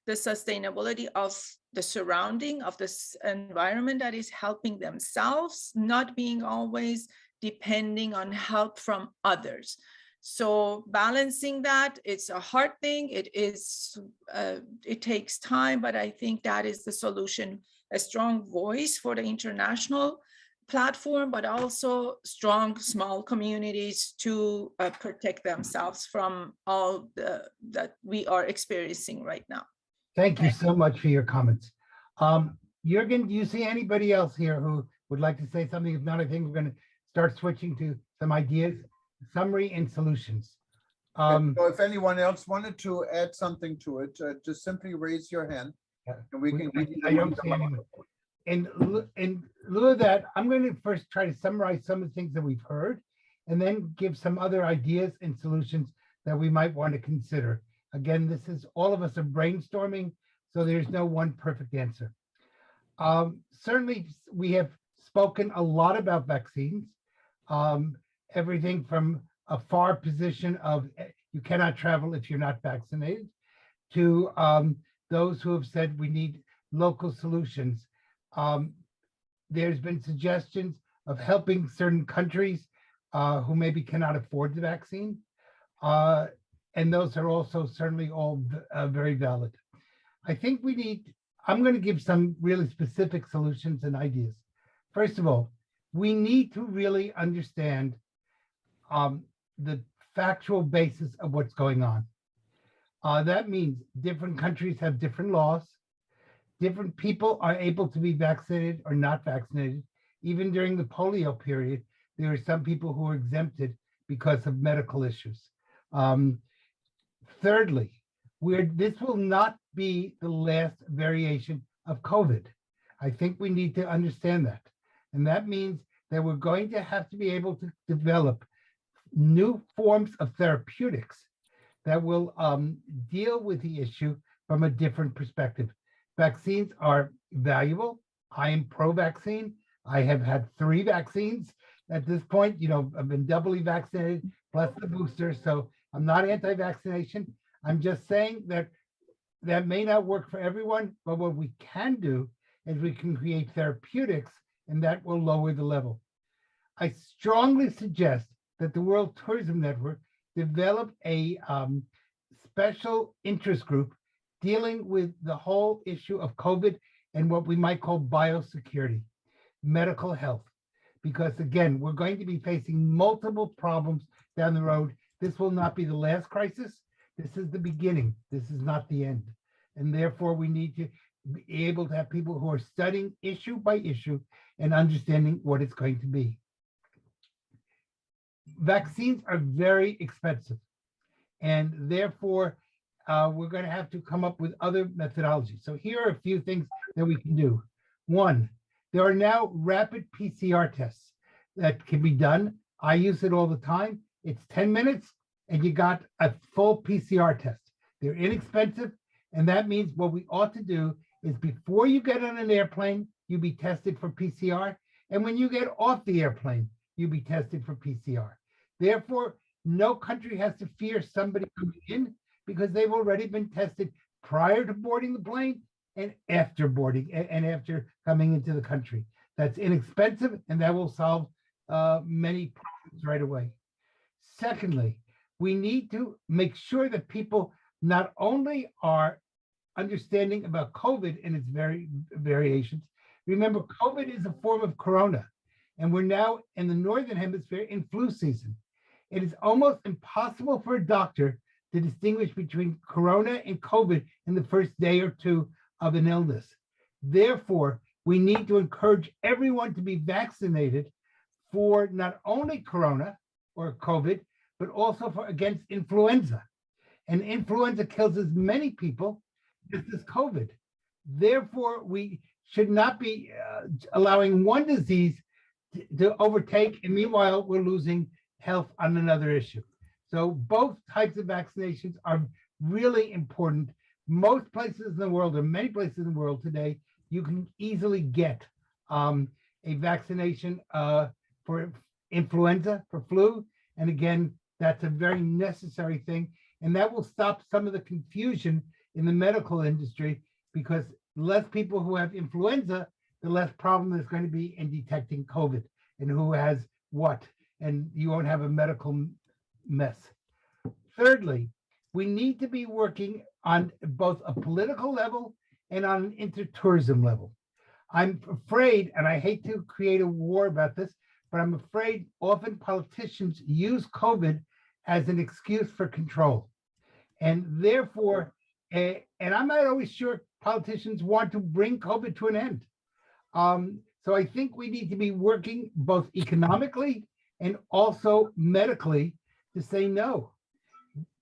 the sustainability of the surrounding of this environment that is helping themselves, not being always depending on help from others. So balancing that, it's a hard thing. It takes time, but I think that is the solution. A strong voice for the international platform, but also strong small communities to protect themselves from all that we are experiencing right now. Thank you so much for your comments. Jürgen, do you see anybody else here who would like to say something? If not, I think we're going to start switching to some ideas, summary and solutions. So if anyone else wanted to add something to it, just simply raise your hand. And we can give you I don't see anyone. In lieu of that, I'm going to first try to summarize some of the things that we've heard, and then give some other ideas and solutions that we might want to consider. Again, this is all of us are brainstorming, so there's no one perfect answer. Certainly, we have spoken a lot about vaccines, everything from a far position of you cannot travel if you're not vaccinated, to those who have said we need local solutions. There's been suggestions of helping certain countries who maybe cannot afford the vaccine. And those are also certainly all very valid. I think we need, I'm going to give some really specific solutions and ideas. First of all, we need to really understand the factual basis of what's going on. That means different countries have different laws. Different people are able to be vaccinated or not vaccinated. Even during the polio period, there are some people who are exempted because of medical issues. Thirdly, this will not be the last variation of COVID. I think we need to understand that. And that means that we're going to have to be able to develop new forms of therapeutics that will deal with the issue from a different perspective. Vaccines are valuable. I am pro-vaccine. I have had 3 vaccines at this point. You know, I've been doubly vaccinated plus the booster. So I'm not anti-vaccination. I'm just saying that that may not work for everyone, but what we can do is we can create therapeutics, and that will lower the level. I strongly suggest that the World Tourism Network develop a special interest group dealing with the whole issue of COVID and what we might call biosecurity, medical health. Because again, we're going to be facing multiple problems down the road. This will not be the last crisis. This is the beginning. This is not the end. And therefore, we need to be able to have people who are studying issue by issue and understanding what it's going to be. Vaccines are very expensive. And therefore, we're going to have to come up with other methodologies. So here are a few things that we can do. One, there are now rapid PCR tests that can be done. I use it all the time. It's 10 minutes and you got a full PCR test. They're inexpensive. And that means what we ought to do is before you get on an airplane, you be tested for PCR. And when you get off the airplane, you be tested for PCR. Therefore, no country has to fear somebody coming in because they've already been tested prior to boarding the plane and after boarding and after coming into the country. That's inexpensive and that will solve many problems right away. Secondly, we need to make sure that people not only are understanding about COVID and its variations. Remember, COVID is a form of corona, and we're now in the Northern Hemisphere in flu season. It is almost impossible for a doctor to distinguish between corona and COVID in the first day or two of an illness. Therefore, we need to encourage everyone to be vaccinated for not only corona or COVID, but also for against influenza. And influenza kills as many people as does COVID. Therefore, we should not be allowing one disease to overtake, and meanwhile, we're losing health on another issue. So both types of vaccinations are really important. Most places in the world, or many places in the world today, you can easily get a vaccination for influenza, for flu. And again, that's a very necessary thing. And that will stop some of the confusion in the medical industry, because less people who have influenza, the less problem there's going to be in detecting COVID and who has what, and you won't have a medical mess. Thirdly, we need to be working on both a political level and on an intertourism level. I'm afraid, and I hate to create a war about this, but I'm afraid often politicians use COVID as an excuse for control. And therefore, and I'm not always sure politicians want to bring COVID to an end. So I think we need to be working both economically and also medically to say no.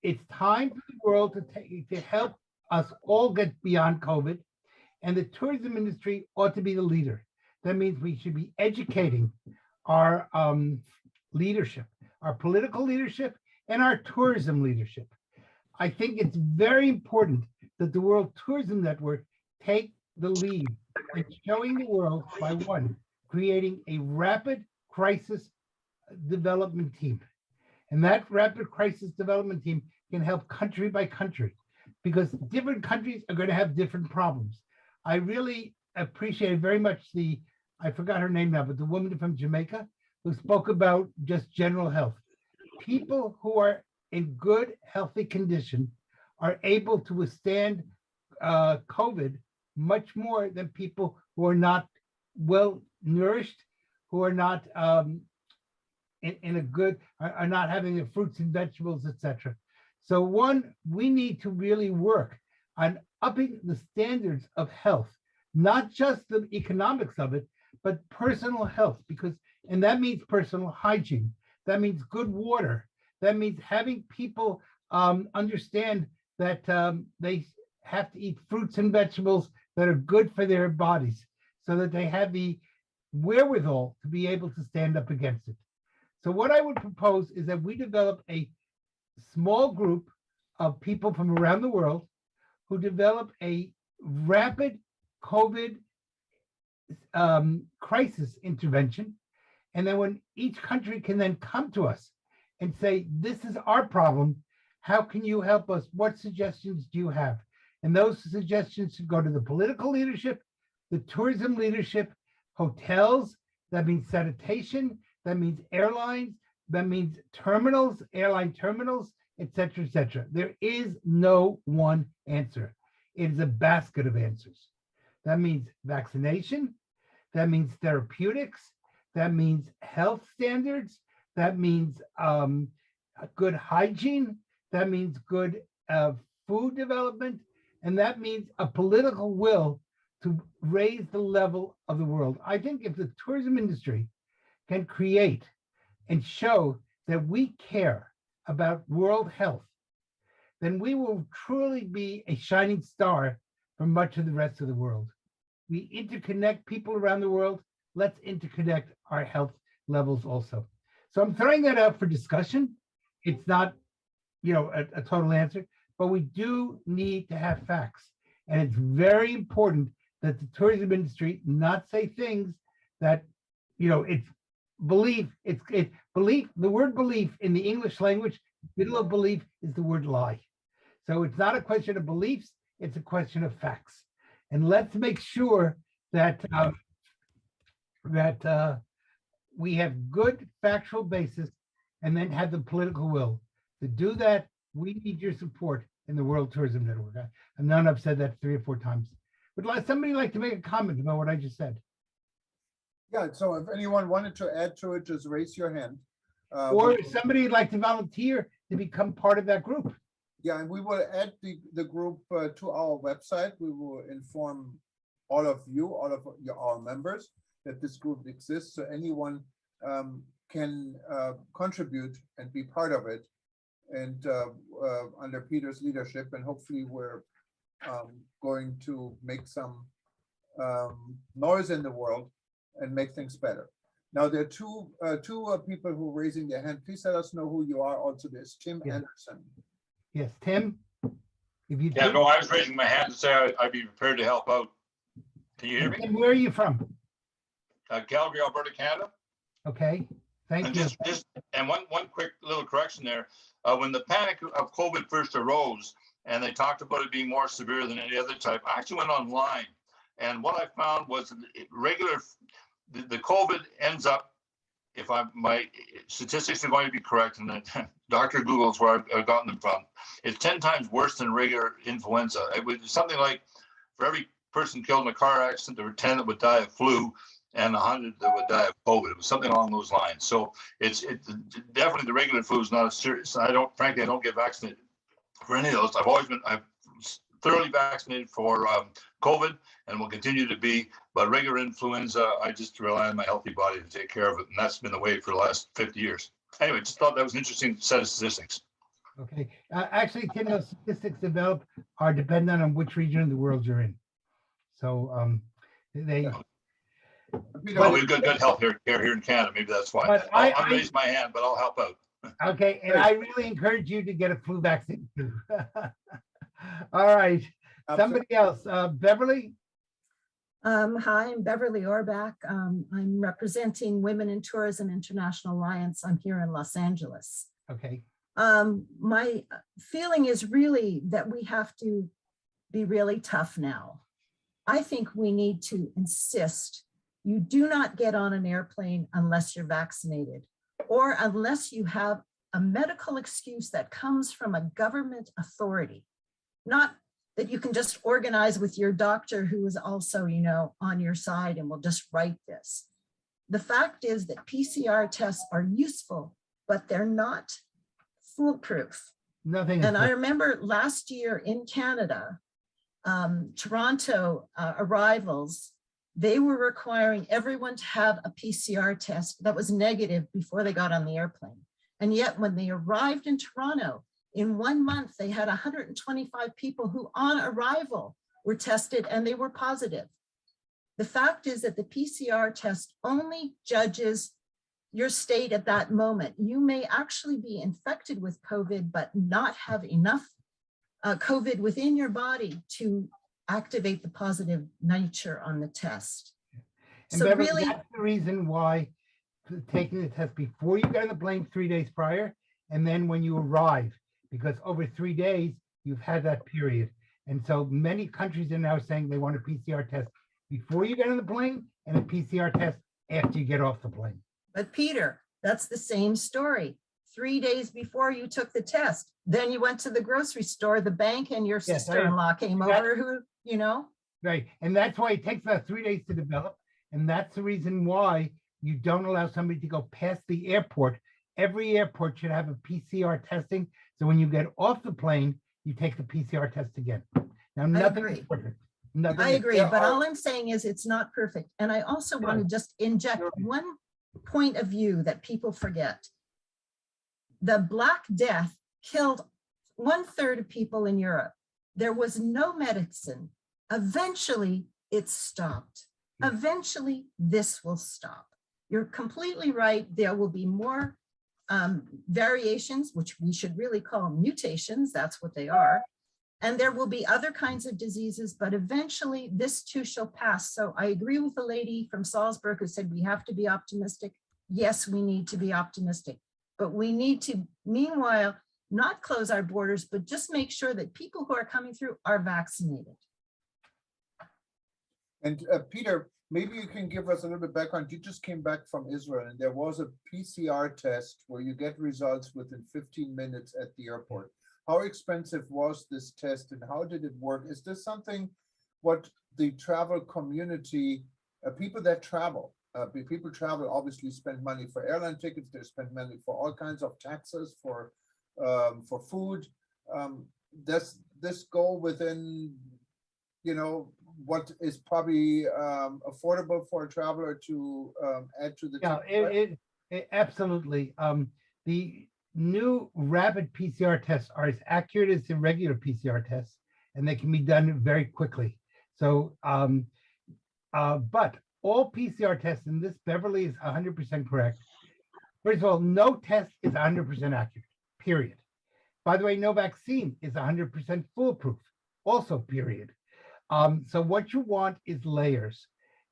It's time for the world to help us all get beyond COVID, and the tourism industry ought to be the leader. That means we should be educating our leadership, our political leadership, and our tourism leadership. I think it's very important that the World Tourism Network take the lead in showing the world by one, creating a rapid crisis development team. And that rapid crisis development team can help country by country, because different countries are going to have different problems. I really appreciate very much I forgot her name now, but the woman from Jamaica who spoke about just general health. People who are in good, healthy condition are able to withstand COVID much more than people who are not well nourished, who are not in a good, are not having the fruits and vegetables, etc. So one, we need to really work on upping the standards of health, not just the economics of it, but personal health, and that means personal hygiene. That means good water. That means having people understand that they have to eat fruits and vegetables that are good for their bodies, so that they have the wherewithal to be able to stand up against it. So what I would propose is that we develop a small group of people from around the world who develop a rapid COVID crisis intervention. And then when each country can then come to us and say, this is our problem, how can you help us? What suggestions do you have? And those suggestions should go to the political leadership, the tourism leadership, hotels, that means sanitation, that means airlines, that means terminals, airline terminals, etc., etc. There is no one answer. It is a basket of answers. That means vaccination, that means therapeutics, that means health standards, that means good hygiene, that means good food development, and that means a political will to raise the level of the world. I think if the tourism industry can create and show that we care about world health, then we will truly be a shining star for much of the rest of the world. We interconnect people around the world. Let's interconnect our health levels also. So I'm throwing that out for discussion. It's not, a total answer, but we do need to have facts. And it's very important that the tourism industry not say things that, it's belief. It's belief. The word belief in the English language, middle of belief is the word lie. So it's not a question of beliefs, it's a question of facts. And let's make sure that we have good factual basis and then have the political will. To do that, we need your support in the World Tourism Network. I know I've said that 3 or 4 times. Would somebody like to make a comment about what I just said? Yeah, so if anyone wanted to add to it, just raise your hand. Or if somebody would like to volunteer to become part of that group. Yeah, and we will add the group to our website. We will inform all of our members that this group exists, so anyone can contribute and be part of it, and under Peter's leadership, and hopefully we're going to make some noise in the world and make things better. Now there are two people who are raising their hand. Please let us know who you are. Also, there's Tim Anderson. Yes, Tim. If you no, I was raising my hand to say I'd be prepared to help out. Can you hear me? And where are you from? Calgary, Alberta, Canada. Okay, thank you. And one quick little correction there. When the panic of COVID first arose, and they talked about it being more severe than any other type, I actually went online, and what I found was the COVID ends up, if my statistics are going to be correct, and that Dr. Google's where I've gotten them from, it's 10 times worse than regular influenza. It was something like, for every person killed in a car accident, there were 10 that would die of flu and 100 that would die of COVID. It was something along those lines. So it's definitely the regular flu is not as serious. Frankly, I don't get vaccinated for any of those. I've thoroughly vaccinated for COVID and will continue to be, but regular influenza, I just rely on my healthy body to take care of it. And that's been the way for the last 50 years. Anyway, just thought that was an interesting set of statistics. Okay. Actually, Tim, those statistics developed are dependent on which region of the world you're in. So they... Well, we've got good health here in Canada. Maybe that's why. But I'll raise my hand, but I'll help out. Okay, and I really encourage you to get a flu vaccine too. All right, somebody else, Beverly? Hi, I'm Beverly Orbach. I'm representing Women in Tourism International Alliance. I'm here in Los Angeles. Okay. My feeling is really that we have to be really tough now. I think we need to insist you do not get on an airplane unless you're vaccinated, or unless you have a medical excuse that comes from a government authority, not that you can just organize with your doctor who is also, on your side and will just write this. The fact is that PCR tests are useful, but they're not foolproof. Nothing. And I remember last year in Canada, Toronto arrivals, they were requiring everyone to have a PCR test that was negative before they got on the airplane. And yet when they arrived in Toronto, in 1 month, they had 125 people who on arrival were tested and they were positive. The fact is that the PCR test only judges your state at that moment. You may actually be infected with COVID, but not have enough COVID within your body to activate the positive nature on the test. And So Beverly, really, that's the reason why taking the test before you get on the plane 3 days prior, and then when you arrive, because over 3 days, you've had that period. And so many countries are now saying they want a PCR test before you get on the plane and a PCR test after you get off the plane. but Peter, that's the same story. 3 days before you took the test, then you went to the grocery store, the bank and your Yes, sister-in-law came that- over who, Right. And that's why it takes about 3 days to develop. And that's the reason why you don't allow somebody to go past the airport. Every airport should have a PCR testing. So when you get off the plane, you take the PCR test again. Now, nothing is agree. perfect. Nothing I is- agree, but all I'm saying is it's not perfect. And I also want to just inject one point of view that people forget. The Black Death killed 1/3 of people in Europe. There was no medicine. Eventually, it stopped. Eventually, this will stop. You're completely right. There will be more variations, which we should really call mutations. That's what they are. And there will be other kinds of diseases, but eventually this too shall pass. So I agree with the lady from Salzburg who said we have to be optimistic. Yes, we need to be optimistic, but we need to, meanwhile, not close our borders, but just make sure that people who are coming through are vaccinated. And Peter, maybe you can give us a little bit background. You just came back from Israel and there was a PCR test where you get results within 15 minutes at the airport. How expensive was this test and how did it work? Is this something what the travel community, people that travel, people travel obviously spend money for airline tickets, they spend money for all kinds of taxes, for food. Does this go within, what is probably affordable for a traveler to add to the Yeah, it absolutely. The new rapid PCR tests are as accurate as the regular PCR tests, and they can be done very quickly. So, but all PCR tests, and this Beverly is 100% correct. First of all, no test is 100% accurate, period. By the way, no vaccine is 100% foolproof, also period. So what you want is layers.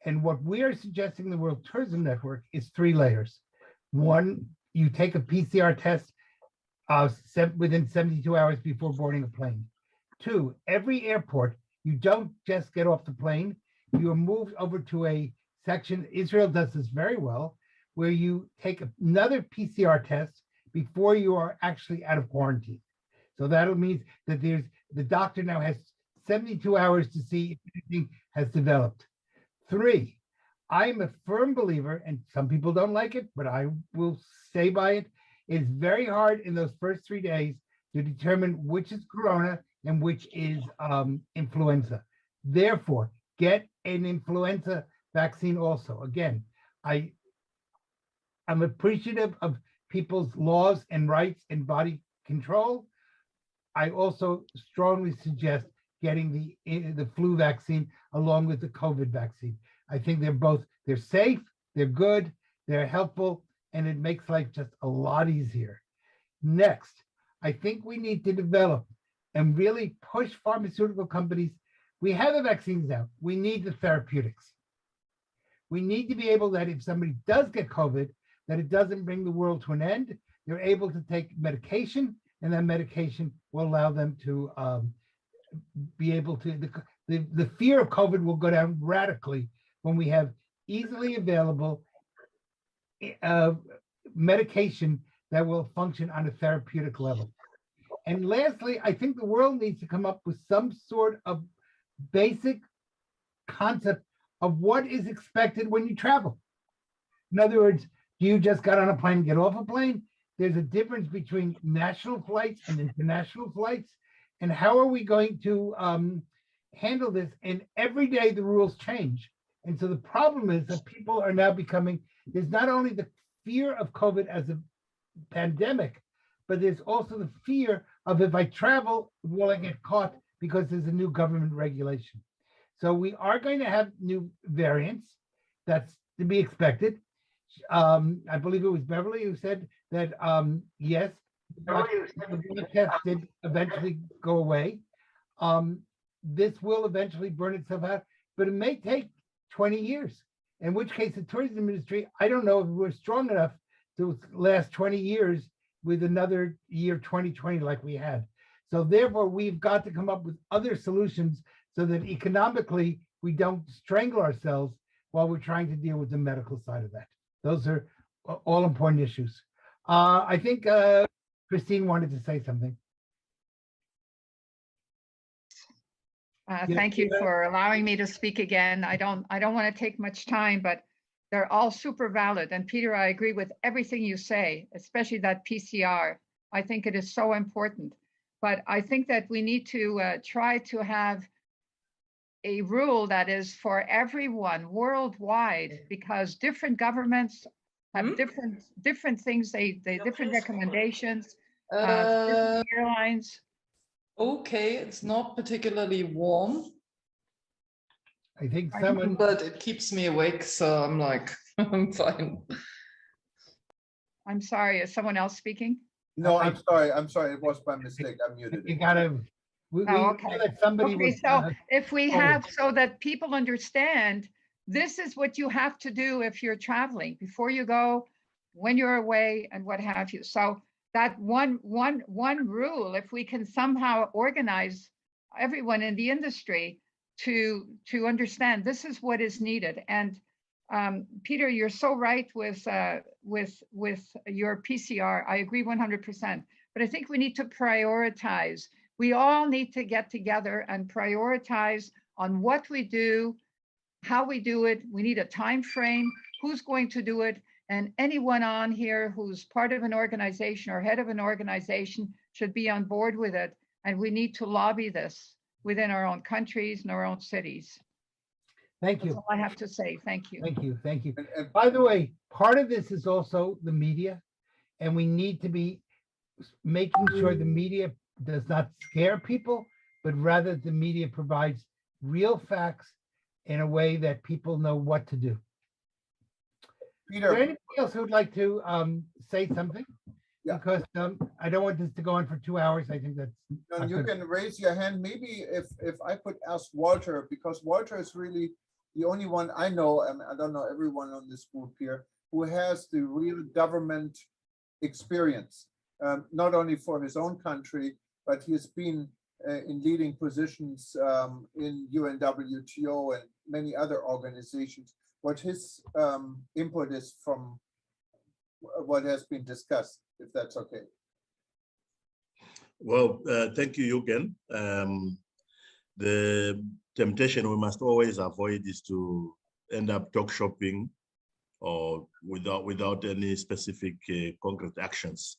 And what we are suggesting the World Tourism Network is 3 layers. One, you take a PCR test within 72 hours before boarding a plane. 2, every airport, you don't just get off the plane, you are moved over to a section, Israel does this very well, where you take another PCR test before you are actually out of quarantine. So that'll mean that the doctor now has 72 hours to see if anything has developed. 3, I'm a firm believer, and some people don't like it, but I will stay by it. It's very hard in those first 3 days to determine which is corona and which is influenza. Therefore, get an influenza vaccine also. Again, I'm appreciative of people's laws and rights and body control. I also strongly suggest getting the flu vaccine along with the COVID vaccine. I think they're safe, they're good, they're helpful, and it makes life just a lot easier. Next, I think we need to develop and really push pharmaceutical companies. We have the vaccines now. We need the therapeutics. We need to be able that if somebody does get COVID, that it doesn't bring the world to an end, they're able to take medication, and that medication will allow them to be able to, the fear of COVID will go down radically when we have easily available medication that will function on a therapeutic level. And lastly, I think the world needs to come up with some sort of basic concept of what is expected when you travel. In other words, do you just got on a plane, get off a plane? There's a difference between national flights and international flights. And how are we going to handle this? And every day the rules change. And so the problem is that people are now becoming, there's not only the fear of COVID as a pandemic, but there's also the fear of, if I travel, will I get caught because there's a new government regulation. So we are going to have new variants. That's to be expected. I believe it was Beverly who said that, yes, the test did eventually go away. This will eventually burn itself out, but it may take 20 years, in which case the tourism industry, I don't know if we're strong enough to last 20 years with another year 2020 like we had. So therefore, we've got to come up with other solutions so that economically we don't strangle ourselves while we're trying to deal with the medical side of that. Those are all important issues. I think Christine wanted to say something. Thank you for allowing me to speak again. I don't want to take much time, but they're all super valid. And Peter, I agree with everything you say, especially that PCR. I think it is so important. But I think that we need to try to have a rule that is for everyone worldwide, because different governments have different things, they different recommendations, different airlines. Okay, it's not particularly warm. I think someone, but it keeps me awake, so I'm like, I'm fine. I'm sorry, is someone else speaking? No, I'm sorry. I'm sorry. It was by mistake. I muted it. you gotta, we Oh, know okay. that somebody Okay, was, so if we have, so that people understand, this is what you have to do if you're traveling, before you go, when you're away, and what have you. So that one rule, if we can somehow organize everyone in the industry to understand this is what is needed. And Peter, you're so right with your PCR. I agree 100%. But I think we need to prioritize. We all need to get together and prioritize on what we do, how we do it. We need a time frame, who's going to do it. And anyone on here who's part of an organization or head of an organization should be on board with it. And we need to lobby this within our own countries and our own cities. thank you. That's all I have to say. Thank you. Thank you, thank you. And by the way, part of this is also the media, and we need to be making sure the media does not scare people, but rather the media provides real facts in a way that people know what to do. Is there Peter, anybody else who would like to say something? Yeah. Because I don't want this to go on for 2 hours. I think that's no, not you good. can raise your hand. Maybe if I could ask Walter, because Walter is really the only one I know, and I don't know everyone on this group here, who has the real government experience, not only for his own country, but he has been in leading positions in UNWTO and many other organizations. What his input is from what has been discussed, if that's okay. Well, thank you, Eugen. The temptation we must always avoid is to end up talk shopping or without any specific concrete actions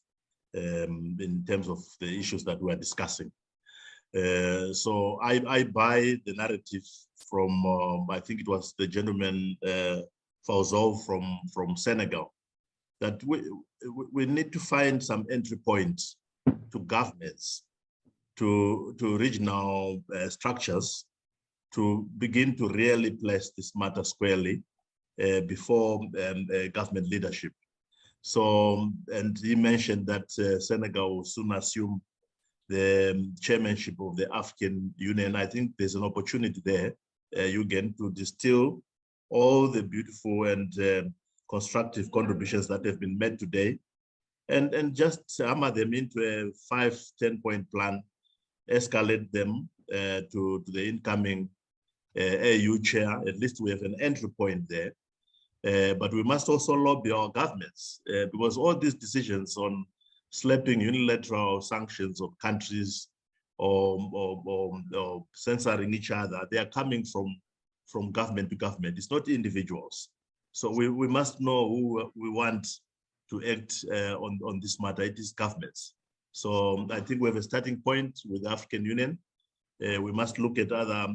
in terms of the issues that we are discussing. So I buy the narrative from, I think it was the gentleman Fawzul from Senegal, that we need to find some entry points to governments, to regional structures, to begin to really place this matter squarely before government leadership. So, and he mentioned that Senegal will soon assume the chairmanship of the African Union. I think there's an opportunity there, Eugen, to distill all the beautiful and constructive contributions that have been made today and just hammer them into a 5-10 point plan, escalate them to the incoming AU chair. At least we have an entry point there. But we must also lobby our governments because all these decisions on slapping unilateral sanctions of countries or censoring each other, they are coming from government to government. It's not individuals. So we must know who we want to act on this matter. It is governments. So I think we have a starting point with the African Union. We must look at other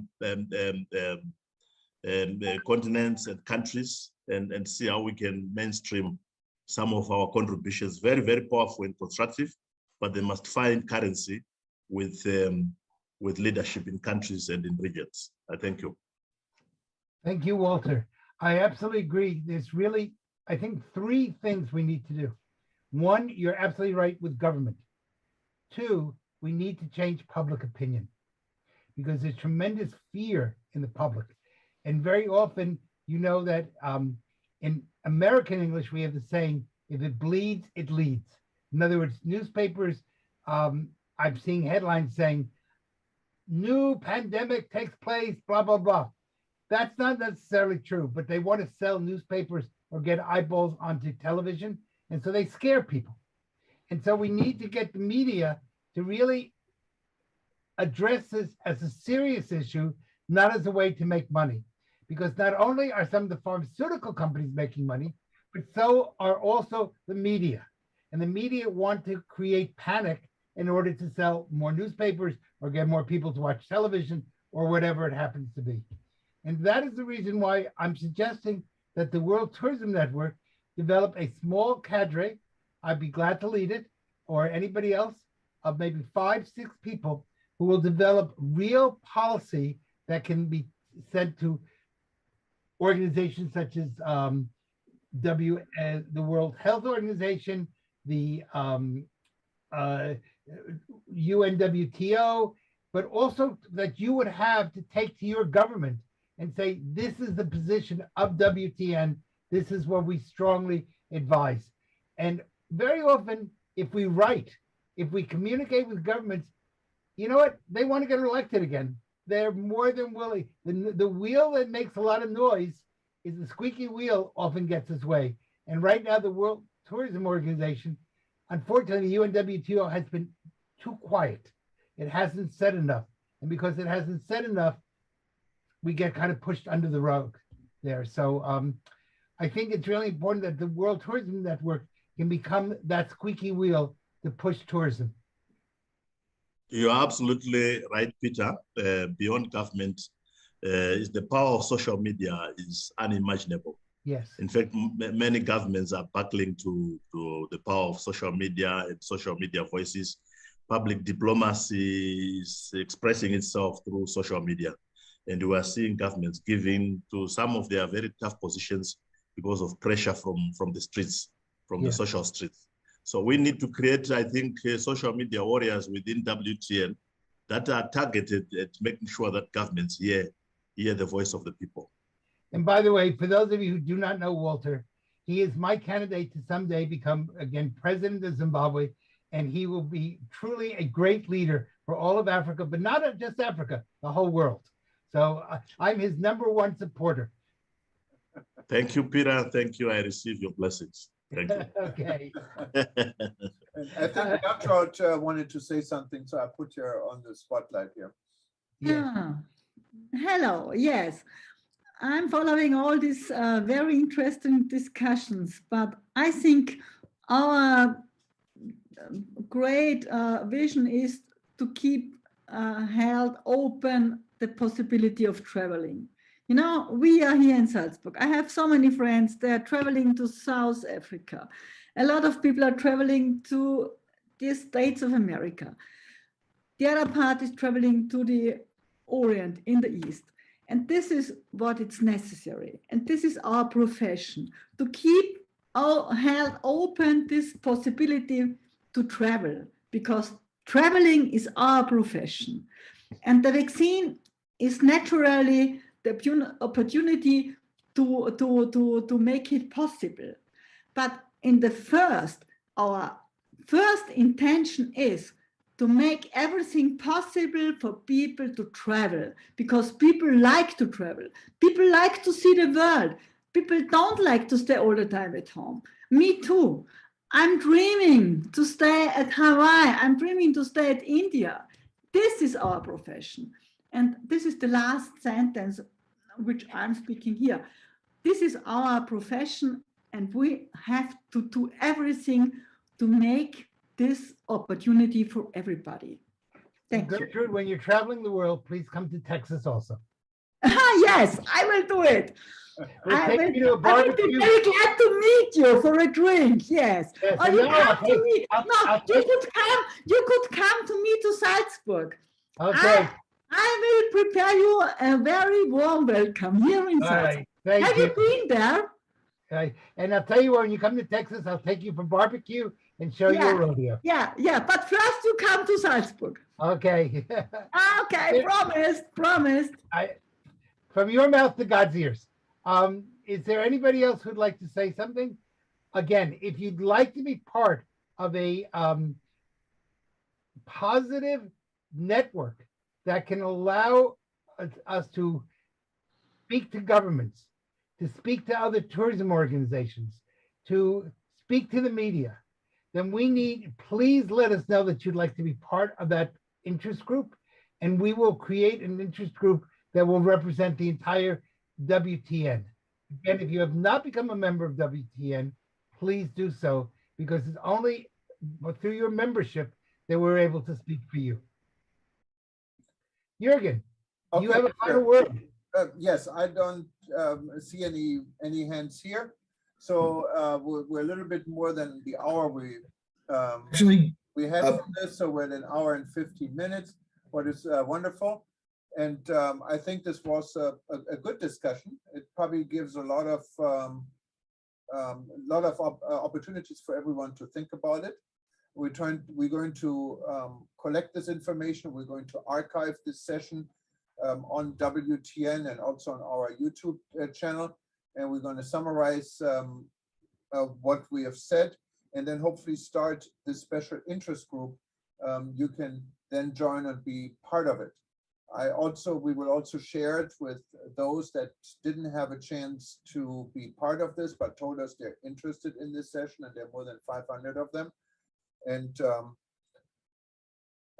continents and countries and see how we can mainstream some of our contributions. Very, very powerful and constructive, but they must find currency with leadership in countries and in regions. I thank you. Thank you, Walter. I absolutely agree. There's really, I think, 3 things we need to do. 1, you're absolutely right with government. 2, we need to change public opinion because there's tremendous fear in the public. And very often, you know that in American English, we have the saying, if it bleeds, it leads. In other words, newspapers, I'm seeing headlines saying, new pandemic takes place, blah, blah, blah. That's not necessarily true, but they want to sell newspapers or get eyeballs onto television. And so they scare people. And so we need to get the media to really address this as a serious issue, not as a way to make money. Because not only are some of the pharmaceutical companies making money, but so are also the media. And the media want to create panic in order to sell more newspapers or get more people to watch television or whatever it happens to be. And that is the reason why I'm suggesting that the World Tourism Network develop a small cadre. I'd be glad to lead it, or anybody else, of maybe 5-6 people who will develop real policy that can be sent to organizations such as the World Health Organization, the UNWTO, but also that you would have to take to your government and say, this is the position of WTN, this is what we strongly advise. And very often, if we write, if we communicate with governments, you know what, they want to get elected again. They're more than willing. The wheel that makes a lot of noise is the squeaky wheel often gets its way. And right now, the World Tourism Organization, unfortunately, the UNWTO has been too quiet. It hasn't said enough. And because it hasn't said enough, we get kind of pushed under the rug there. So I think it's really important that the World Tourism Network can become that squeaky wheel to push tourism. You're absolutely right, Peter. Beyond government, is the power of social media is unimaginable. Yes. In fact, many governments are buckling to the power of social media and social media voices. Public diplomacy is expressing itself through social media. And we are seeing governments giving to some of their very tough positions because of pressure from the streets, from the social streets. So we need to create, I think, social media warriors within WTN that are targeted at making sure that governments hear the voice of the people. And by the way, for those of you who do not know Walter, he is my candidate to someday become, again, president of Zimbabwe, and he will be truly a great leader for all of Africa, but not just Africa, the whole world. So I'm his #1 supporter. Thank you, Peter. Thank you. I receive your blessings. Thank you. Okay. I think Gertrude wanted to say something, so I put her on the spotlight here. Yeah. Hello. Yes. I'm following all these very interesting discussions, but I think our great vision is to keep held open the possibility of traveling. You know, we are here in Salzburg. I have so many friends, they're traveling to South Africa. A lot of people are traveling to the States of America. The other part is traveling to the Orient in the East. And this is what it's necessary. And this is our profession, to keep held open this possibility to travel, because traveling is our profession. And the vaccine is naturally the opportunity to make it possible. But in the first, our first intention is to make everything possible for people to travel, because people like to travel. People like to see the world. People don't like to stay all the time at home. Me too. I'm dreaming to stay at Hawaii. I'm dreaming to stay at India. This is our profession. And this is the last sentence which I'm speaking here. This is our profession, and we have to do everything to make this opportunity for everybody. Thank you. Gertrude, when you're traveling the world, please come to Texas also. Yes, I will do it. We'll I take will, you to a I will barbecue. be very glad to meet you for a drink. Yes. Yes, Or you no, come I'll to me. I'll- No, I'll you could come. You could come to me to Salzburg. Okay. I will prepare you a very warm welcome here in All Salzburg. right. Thank Have you. you been there? Okay. And I'll tell you what, when you come to Texas, I'll take you for barbecue and show you Yeah. a rodeo. Yeah. But first you come to Salzburg. Okay. Okay, promised. From your mouth to God's ears. Is there anybody else who'd like to say something? Again, if you'd like to be part of a positive network that can allow us to speak to governments, to speak to other tourism organizations, to speak to the media, then please let us know that you'd like to be part of that interest group, and we will create an interest group that will represent the entire WTN. Again, if you have not become a member of WTN, please do so, because it's only through your membership that we're able to speak for you. Jürgen, you have a final word. Yes, I don't see any hands here. So we're a little bit more than the hour we had for this. So we're at an hour and 15 minutes, what is wonderful. And I think this was a good discussion. It probably gives a lot of opportunities for everyone to think about it. We're going to collect this information. We're going to archive this session on WTN and also on our YouTube channel. And we're going to summarize what we have said, and then hopefully start this special interest group. You can then join and be part of it. We will also share it with those that didn't have a chance to be part of this, but told us they're interested in this session, and there are more than 500 of them. And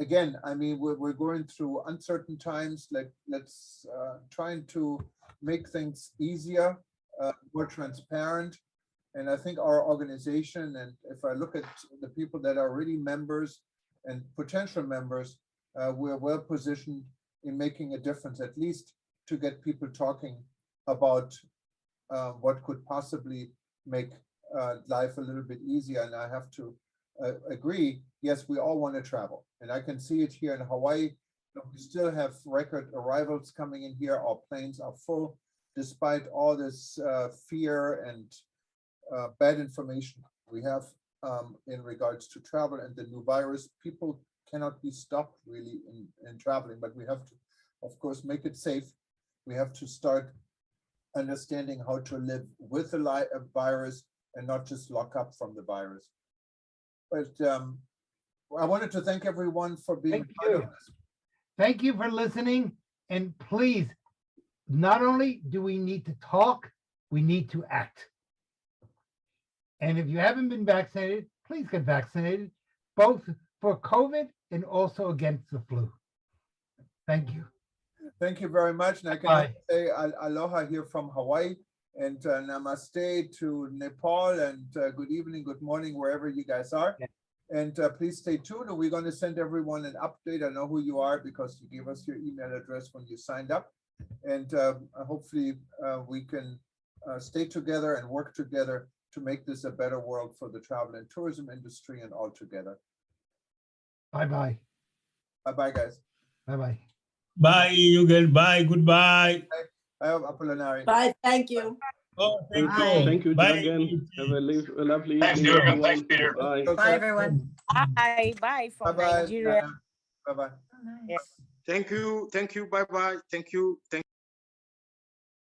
again, I mean, we're going through uncertain times. Let's trying to make things easier, more transparent. And I think our organization, and if I look at the people that are already members and potential members, we're well positioned in making a difference, at least to get people talking about what could possibly make life a little bit easier. And I have to agree, yes, we all want to travel. And I can see it here in Hawaii. We still have record arrivals coming in here. Our planes are full, despite all this fear and bad information we have in regards to travel and the new virus. People cannot be stopped really in traveling, but we have to, of course, make it safe. We have to start understanding how to live with the virus and not just lock up from the virus. But I wanted to thank everyone for being part of this. Thank you for listening. And please, not only do we need to talk, we need to act. And if you haven't been vaccinated, please get vaccinated, both for COVID and also against the flu. Thank you. Thank you very much. And I can say aloha here from Hawaii, and namaste to Nepal, and good evening, good morning, wherever you guys are. Yeah. And please stay tuned. We're going to send everyone an update. I know who you are because you gave us your email address when you signed up. And hopefully we can stay together and work together to make this a better world for the travel and tourism industry and all together. Bye-bye. Bye-bye, guys. Bye-bye. Bye, Jürgen. Bye. Goodbye. Bye, Apollinaris. Bye. Thank you. Oh, thank you. Thank you, Bye. Jürgen. Have a lovely Thanks, evening, Jürgen. everyone. Thanks, Peter. Bye. Bye, everyone. Bye. Bye from Bye-bye. Nigeria. Bye-bye. Oh, nice. Thank you. Bye-bye. Thank you.